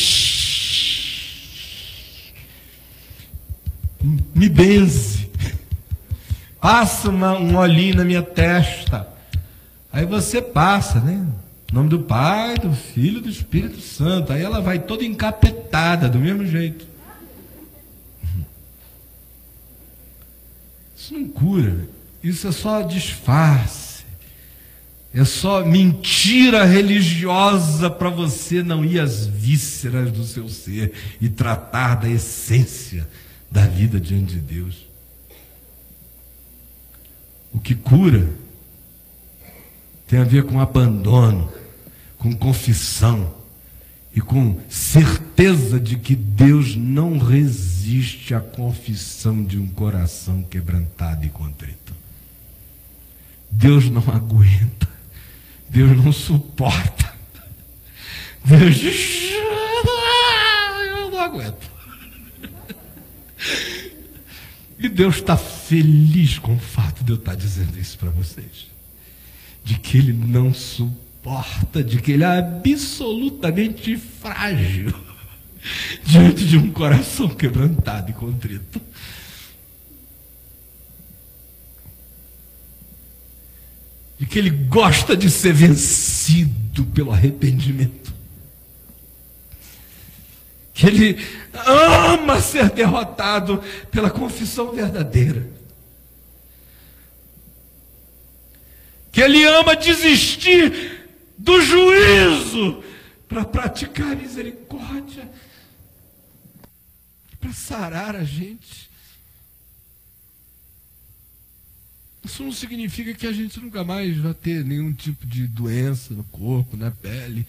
me benze. Passa um olhinho na minha testa. Aí você passa, né? Em nome do Pai, do Filho e do Espírito Santo. Aí ela vai toda encapetada, do mesmo jeito. Isso não cura. Isso é só disfarce. É só mentira religiosa para você não ir às vísceras do seu ser e tratar da essência da vida diante de Deus. O que cura tem a ver com abandono, com confissão e com certeza de que Deus não resiste à confissão de um coração quebrantado e contrito. Deus não aguenta, Deus não suporta. Deus diz: eu não aguento. E Deus está feliz com o fato de eu estar dizendo isso para vocês. De que Ele não suporta, de que Ele é absolutamente frágil diante de um coração quebrantado e contrito. De que Ele gosta de ser vencido pelo arrependimento. Que Ele ama ser derrotado pela confissão verdadeira. Que Ele ama desistir do juízo para praticar a misericórdia, para sarar a gente. Isso não significa que a gente nunca mais vai ter nenhum tipo de doença no corpo, na pele.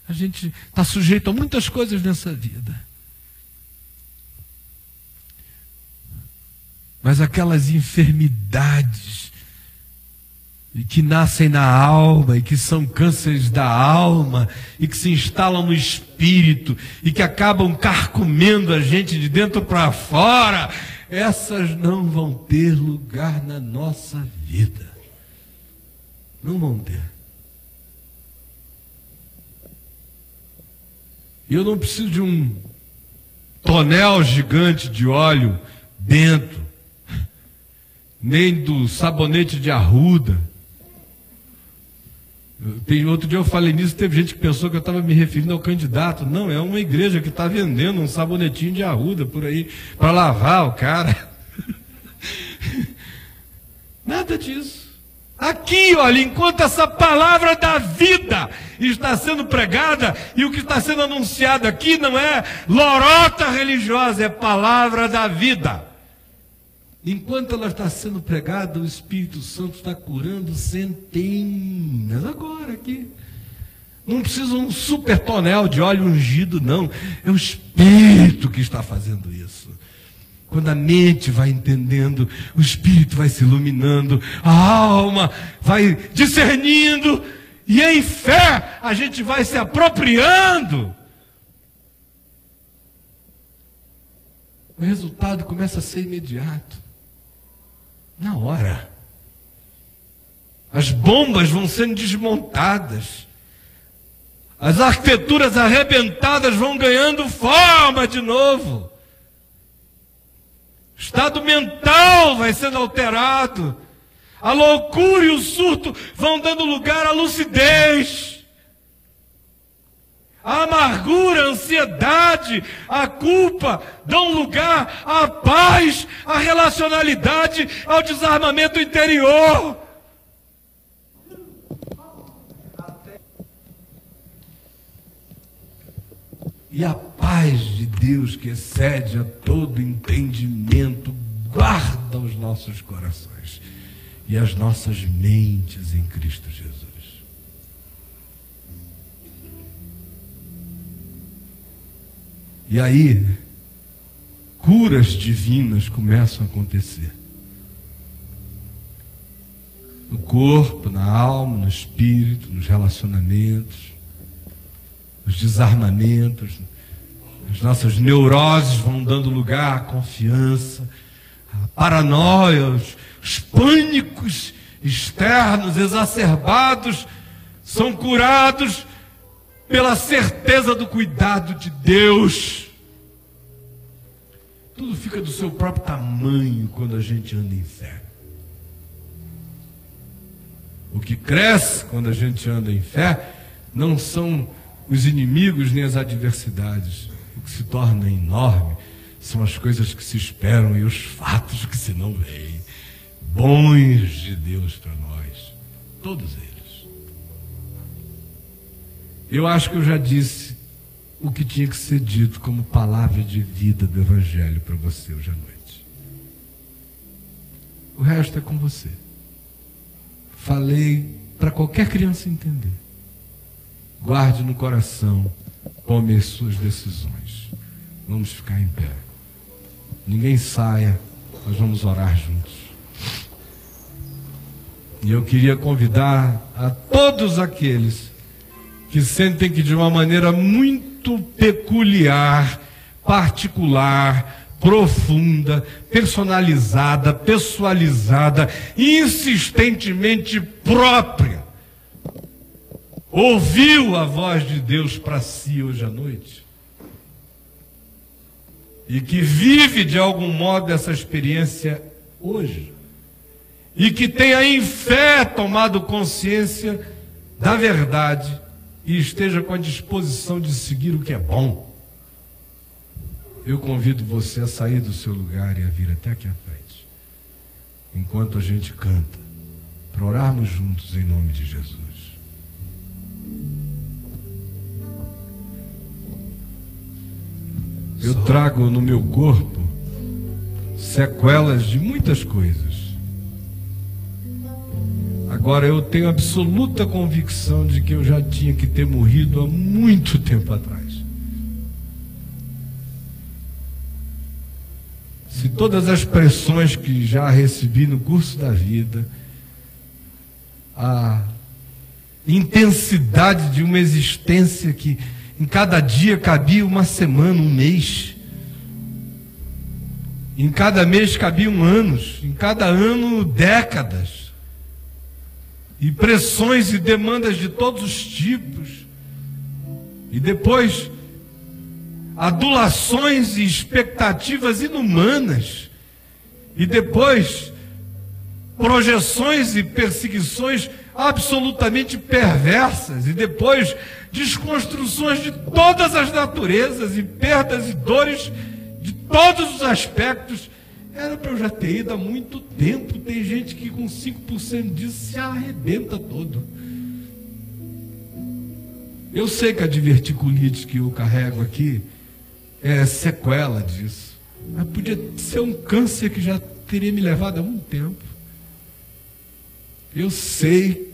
A gente está sujeito a muitas coisas nessa vida. Mas aquelas enfermidades que nascem na alma e que são cânceres da alma e que se instalam no espírito e que acabam carcomendo a gente de dentro para fora, essas não vão ter lugar na nossa vida. Não vão ter. Eu não preciso de um tonel gigante de óleo bento, nem do sabonete de arruda. Outro dia eu falei nisso, teve gente que pensou que eu estava me referindo ao candidato. Não, é uma igreja que está vendendo um sabonetinho de arruda por aí, para lavar o cara. Nada disso. Aqui, olha, enquanto essa palavra da vida está sendo pregada, e o que está sendo anunciado aqui não é lorota religiosa, é palavra da vida. Enquanto ela está sendo pregada, o Espírito Santo está curando centenas. Agora aqui. Não precisa um super tonel de óleo ungido, não. É o Espírito que está fazendo isso. Quando a mente vai entendendo, o Espírito vai se iluminando, a alma vai discernindo, e em fé a gente vai se apropriando. O resultado começa a ser imediato. Na hora. As bombas vão sendo desmontadas. As arquiteturas arrebentadas vão ganhando forma de novo. O estado mental vai sendo alterado. A loucura e o surto vão dando lugar à lucidez. A amargura, a ansiedade, a culpa dão lugar à paz, à relacionalidade, ao desarmamento interior. E a paz de Deus, que excede a todo entendimento, guarda os nossos corações e as nossas mentes em Cristo Jesus. E aí, curas divinas começam a acontecer. No corpo, na alma, no espírito, nos relacionamentos, os desarmamentos, as nossas neuroses vão dando lugar à confiança, à paranoia, os pânicos externos exacerbados são curados pela certeza do cuidado de Deus. Tudo fica do seu próprio tamanho quando a gente anda em fé. O que cresce quando a gente anda em fé não são os inimigos nem as adversidades. O que se torna enorme são as coisas que se esperam e os fatos que se não veem. bons de Deus para nós, todos eles. Eu acho que eu já disse o que tinha que ser dito como palavra de vida do Evangelho para você hoje à noite. O resto é com você. Falei para qualquer criança entender. Guarde no coração, tome as suas decisões. Vamos ficar em pé. Ninguém saia, nós vamos orar juntos. E eu queria convidar a todos aqueles que sentem que de uma maneira muito peculiar, particular, profunda, personalizada, pessoalizada, insistentemente própria, ouviu a voz de Deus para si hoje à noite, e que vive de algum modo essa experiência hoje, e que tenha em fé tomado consciência da verdade e esteja com a disposição de seguir o que é bom, eu convido você a sair do seu lugar e a vir até aqui à frente, enquanto a gente canta, para orarmos juntos em nome de Jesus. Eu trago no meu corpo sequelas de muitas coisas. Agora eu tenho absoluta convicção de que eu já tinha que ter morrido há muito tempo atrás. Se todas as pressões que já recebi no curso da vida, a intensidade de uma existência que em cada dia cabia uma semana, um mês, em cada mês cabiam anos, em cada ano décadas, e pressões e demandas de todos os tipos, e depois adulações e expectativas inumanas, e depois projeções e perseguições absolutamente perversas, e depois desconstruções de todas as naturezas e perdas e dores de todos os aspectos. Era para eu já ter ido há muito tempo. Tem gente que com 5% disso se arrebenta todo. Eu sei que a diverticulite que eu carrego aqui é sequela disso, mas podia ser um câncer que já teria me levado há muito tempo. Eu sei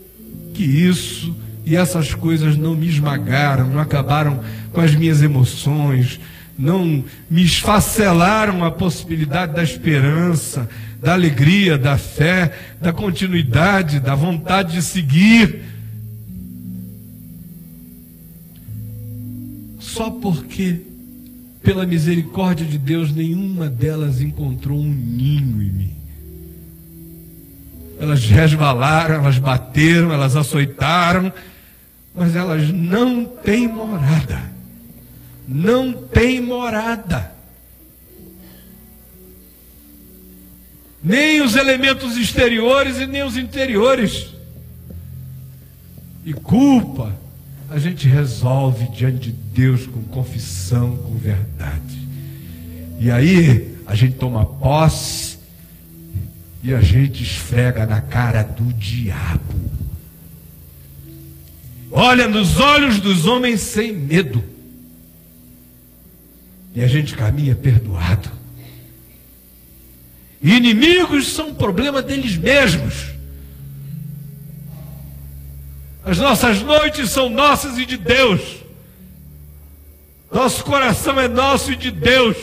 que isso e essas coisas não me esmagaram, não acabaram com as minhas emoções, não me esfacelaram a possibilidade da esperança, da alegria, da fé, da continuidade, da vontade de seguir. Só porque, pela misericórdia de Deus, nenhuma delas encontrou um ninho em mim. Elas resvalaram, elas bateram, elas açoitaram, mas elas não têm morada. Não têm morada. Nem os elementos exteriores e nem os interiores. E culpa a gente resolve diante de Deus com confissão, com verdade. E aí a gente toma posse e a gente esfrega na cara do diabo. Olha nos olhos dos homens sem medo. E a gente caminha perdoado. E inimigos são problema deles mesmos. As nossas noites são nossas e de Deus. Nosso coração é nosso e de Deus.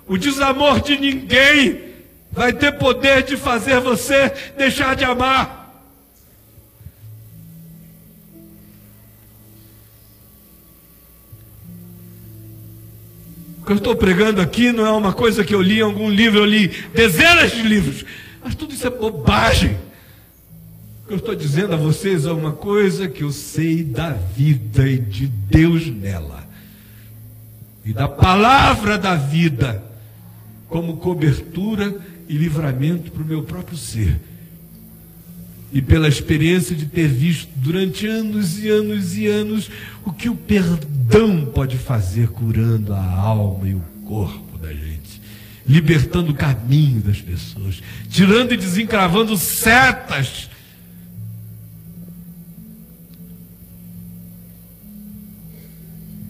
O desamor de ninguém vai ter poder de fazer você deixar de amar. O que eu estou pregando aqui não é uma coisa que eu li em algum livro, eu li dezenas de livros, mas tudo isso é bobagem. O que eu estou dizendo a vocês é uma coisa que eu sei da vida e de Deus nela, e da palavra da vida, como cobertura e livramento para o meu próprio ser, e pela experiência de ter visto durante anos e anos e anos o que o perdão pode fazer curando a alma e o corpo da gente. libertando o caminho das pessoas, tirando e desencravando setas,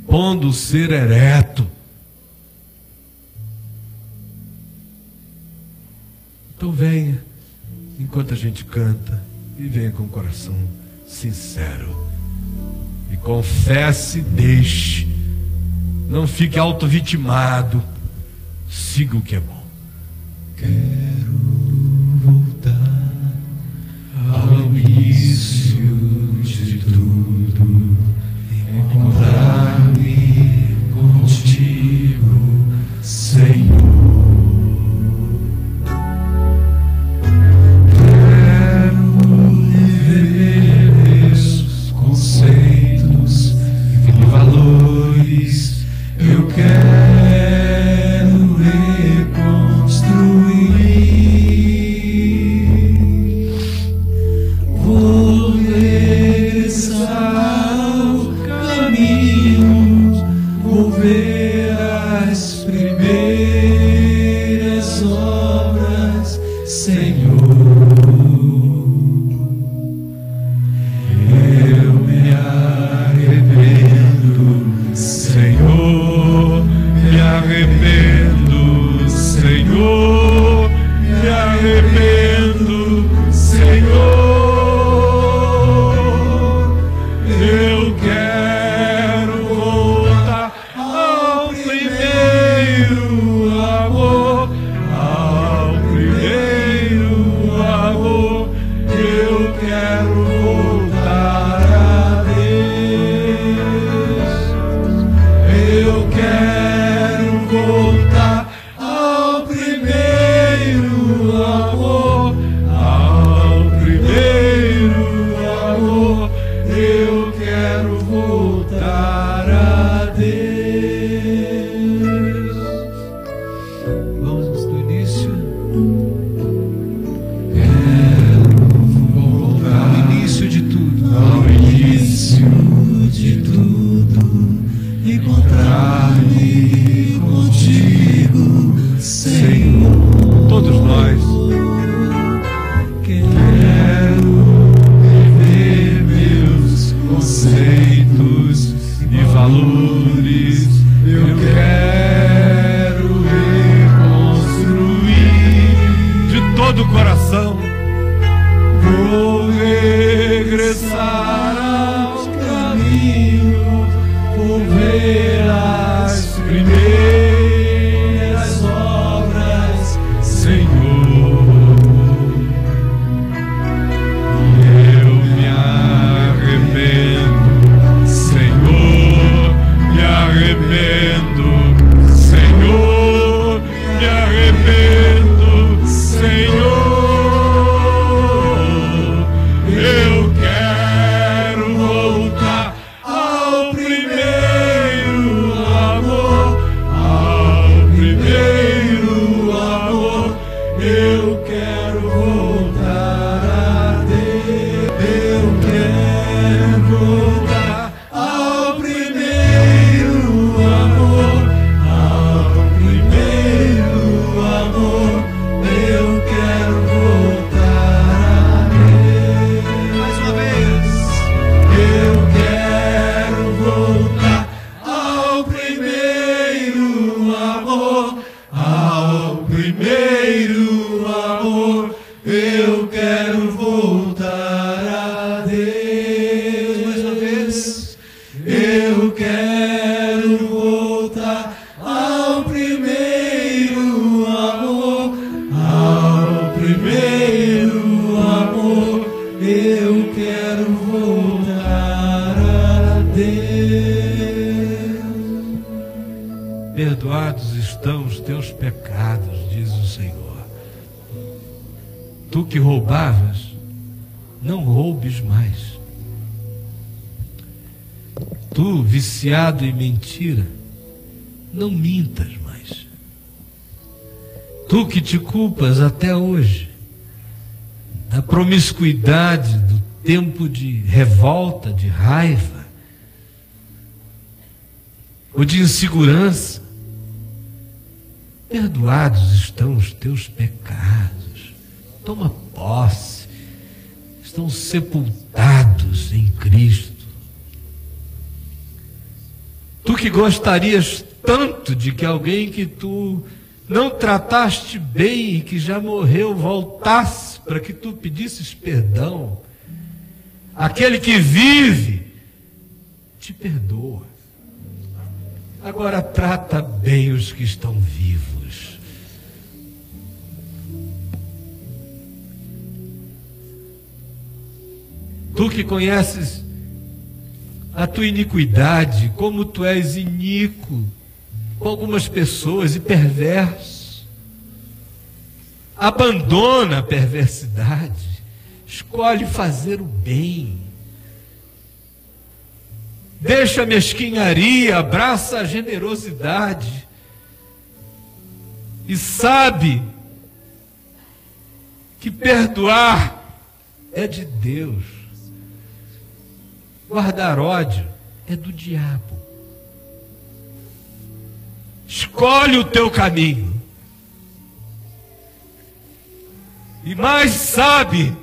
pondo o ser ereto. Então venha, enquanto a gente canta, e venha com o coração sincero. E confesse, deixe. Não fique auto-vitimado. Siga o que é bom. Quero voltar ao início de tudo, encontrar-me contigo, Senhor. Eu quero reconstruir, vou regressar ao caminho, vou ver as primeiras obras, Senhor. Eu me arrependo, Senhor, me arrependo, Senhor, me arrependo, Senhor. Eu quero voltar ao primeiro amor, ao primeiro amor. Eu quero voltar a Deus. Eu quero voltar ao primeiro amor, ao primeiro amor. Eu quero voltar a Deus. Vamos do início. Quero voltar ao início de tudo, ao início de tudo, encontrar-me contigo, Senhor. Todos nós. Quero viver meus conceitos e valores. Eu quero reconstruir De todo o coração. vou regressar ao caminho, vou ver as primeiras obras, Senhor. Eu me arrependo, Senhor, me arrependo, Senhor, me arrependo, Senhor. Eu quero voltar ao primeiro amor, ao primeiro amor. Eu quero voltar a Deus. Eu quero voltar ao primeiro amor, ao primeiro amor. Eu quero voltar a Deus. Mais uma vez. Eu quero voltar ao primeiro amor, ao primeiro amor. Eu quero voltar a Deus. Mais uma vez. Eu quero voltar ao primeiro amor, ao primeiro amor. Eu quero voltar a Deus. Perdoados estão os teus pecados, diz o Senhor. Tu que roubavas, não roubes mais. Tu, viciado em mentira, não mintas mais. Tu que te culpas até hoje da promiscuidade, do tempo de revolta, de raiva, ou de insegurança, perdoados estão os teus pecados. Toma posse. Estão sepultados em Cristo. Tu que gostarias tanto de que alguém que tu não trataste bem e que já morreu voltasse para que tu pedisses perdão, aquele que vive te perdoa. Agora trata bem os que estão vivos. Tu que conheces a tua iniquidade, como tu és iníquo com algumas pessoas e perverso, abandona a perversidade, escolhe fazer o bem, deixa a mesquinharia, abraça a generosidade e sabe que perdoar é de Deus, guardar ódio é do diabo. Escolhe o teu caminho e mais sabe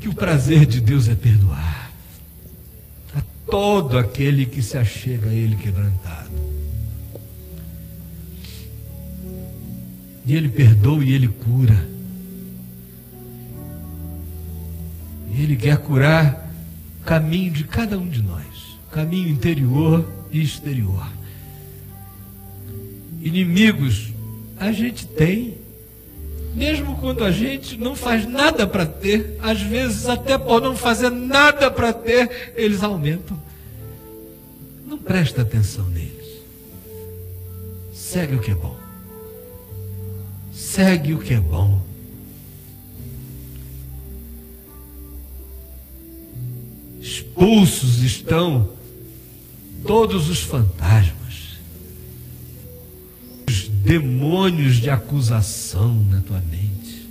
que o prazer de Deus é perdoar a todo aquele que se achega a Ele quebrantado. E Ele perdoa e Ele cura. E Ele quer curar o caminho de cada um de nós, caminho interior e exterior. Inimigos a gente tem, mesmo quando a gente não faz nada para ter, às vezes até por não fazer nada para ter, eles aumentam. Não presta atenção neles. Segue o que é bom. Segue o que é bom. Expulsos estão todos os fantasmas, os demônios de acusação na tua mente.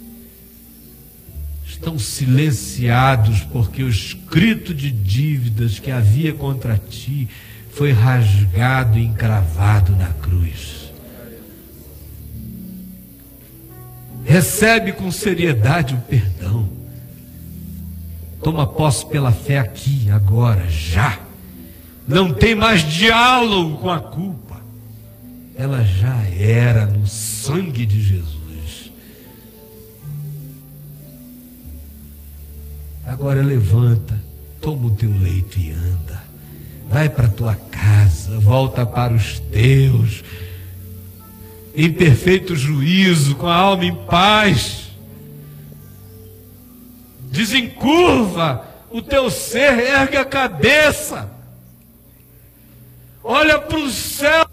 Estão silenciados porque o escrito de dívidas que havia contra ti foi rasgado e encravado na cruz. Recebe com seriedade o perdão. Toma posse pela fé aqui, agora, já. Não tem mais diálogo com a culpa. Ela já era no sangue de Jesus. Agora levanta, toma o teu leito e anda. Vai para a tua casa, volta para os teus, em perfeito juízo, com a alma em paz. Desencurva o teu ser, ergue a cabeça, olha para o céu.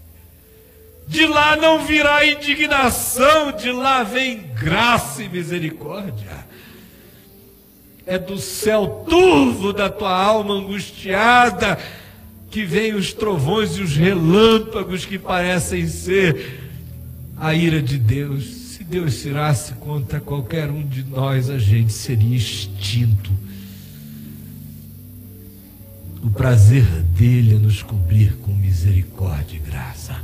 De lá não virá indignação, de lá vem graça e misericórdia. É do céu turvo da tua alma angustiada que vem os trovões e os relâmpagos que parecem ser a ira de Deus. Se Deus se irasse contra qualquer um de nós, a gente seria extinto. O prazer dele é nos cobrir com misericórdia e graça.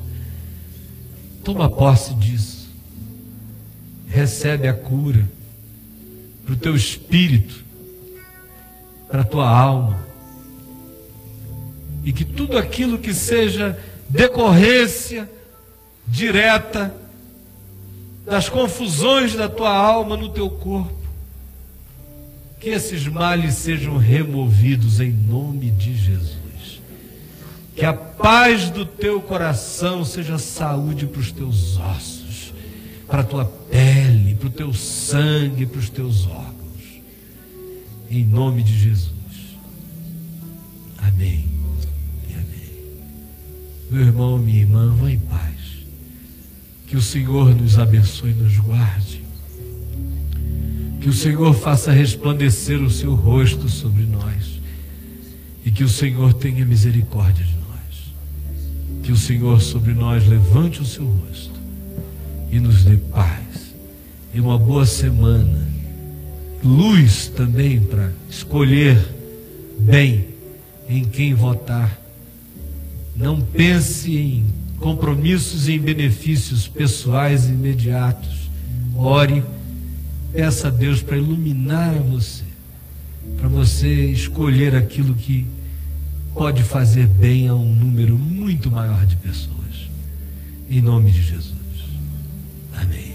Toma posse disso. Recebe a cura para o teu espírito, para a tua alma. E que tudo aquilo que seja decorrência direta das confusões da tua alma no teu corpo, que esses males sejam removidos em nome de Jesus. Que a paz do teu coração seja saúde para os teus ossos, para a tua pele, para o teu sangue, para os teus órgãos. Em nome de Jesus. Amém e amém. Meu irmão, minha irmã, vá em paz. Que o Senhor nos abençoe e nos guarde. Que o Senhor faça resplandecer o seu rosto sobre nós. E que o Senhor tenha misericórdia de nós. Que o Senhor sobre nós levante o seu rosto e nos dê paz. E uma boa semana. Luz também para escolher bem em quem votar Não pense em compromissos e em benefícios pessoais imediatos. Ore, peça a Deus para iluminar a você, para você escolher aquilo que pode fazer bem a um número muito maior de pessoas. Em nome de Jesus. Amém.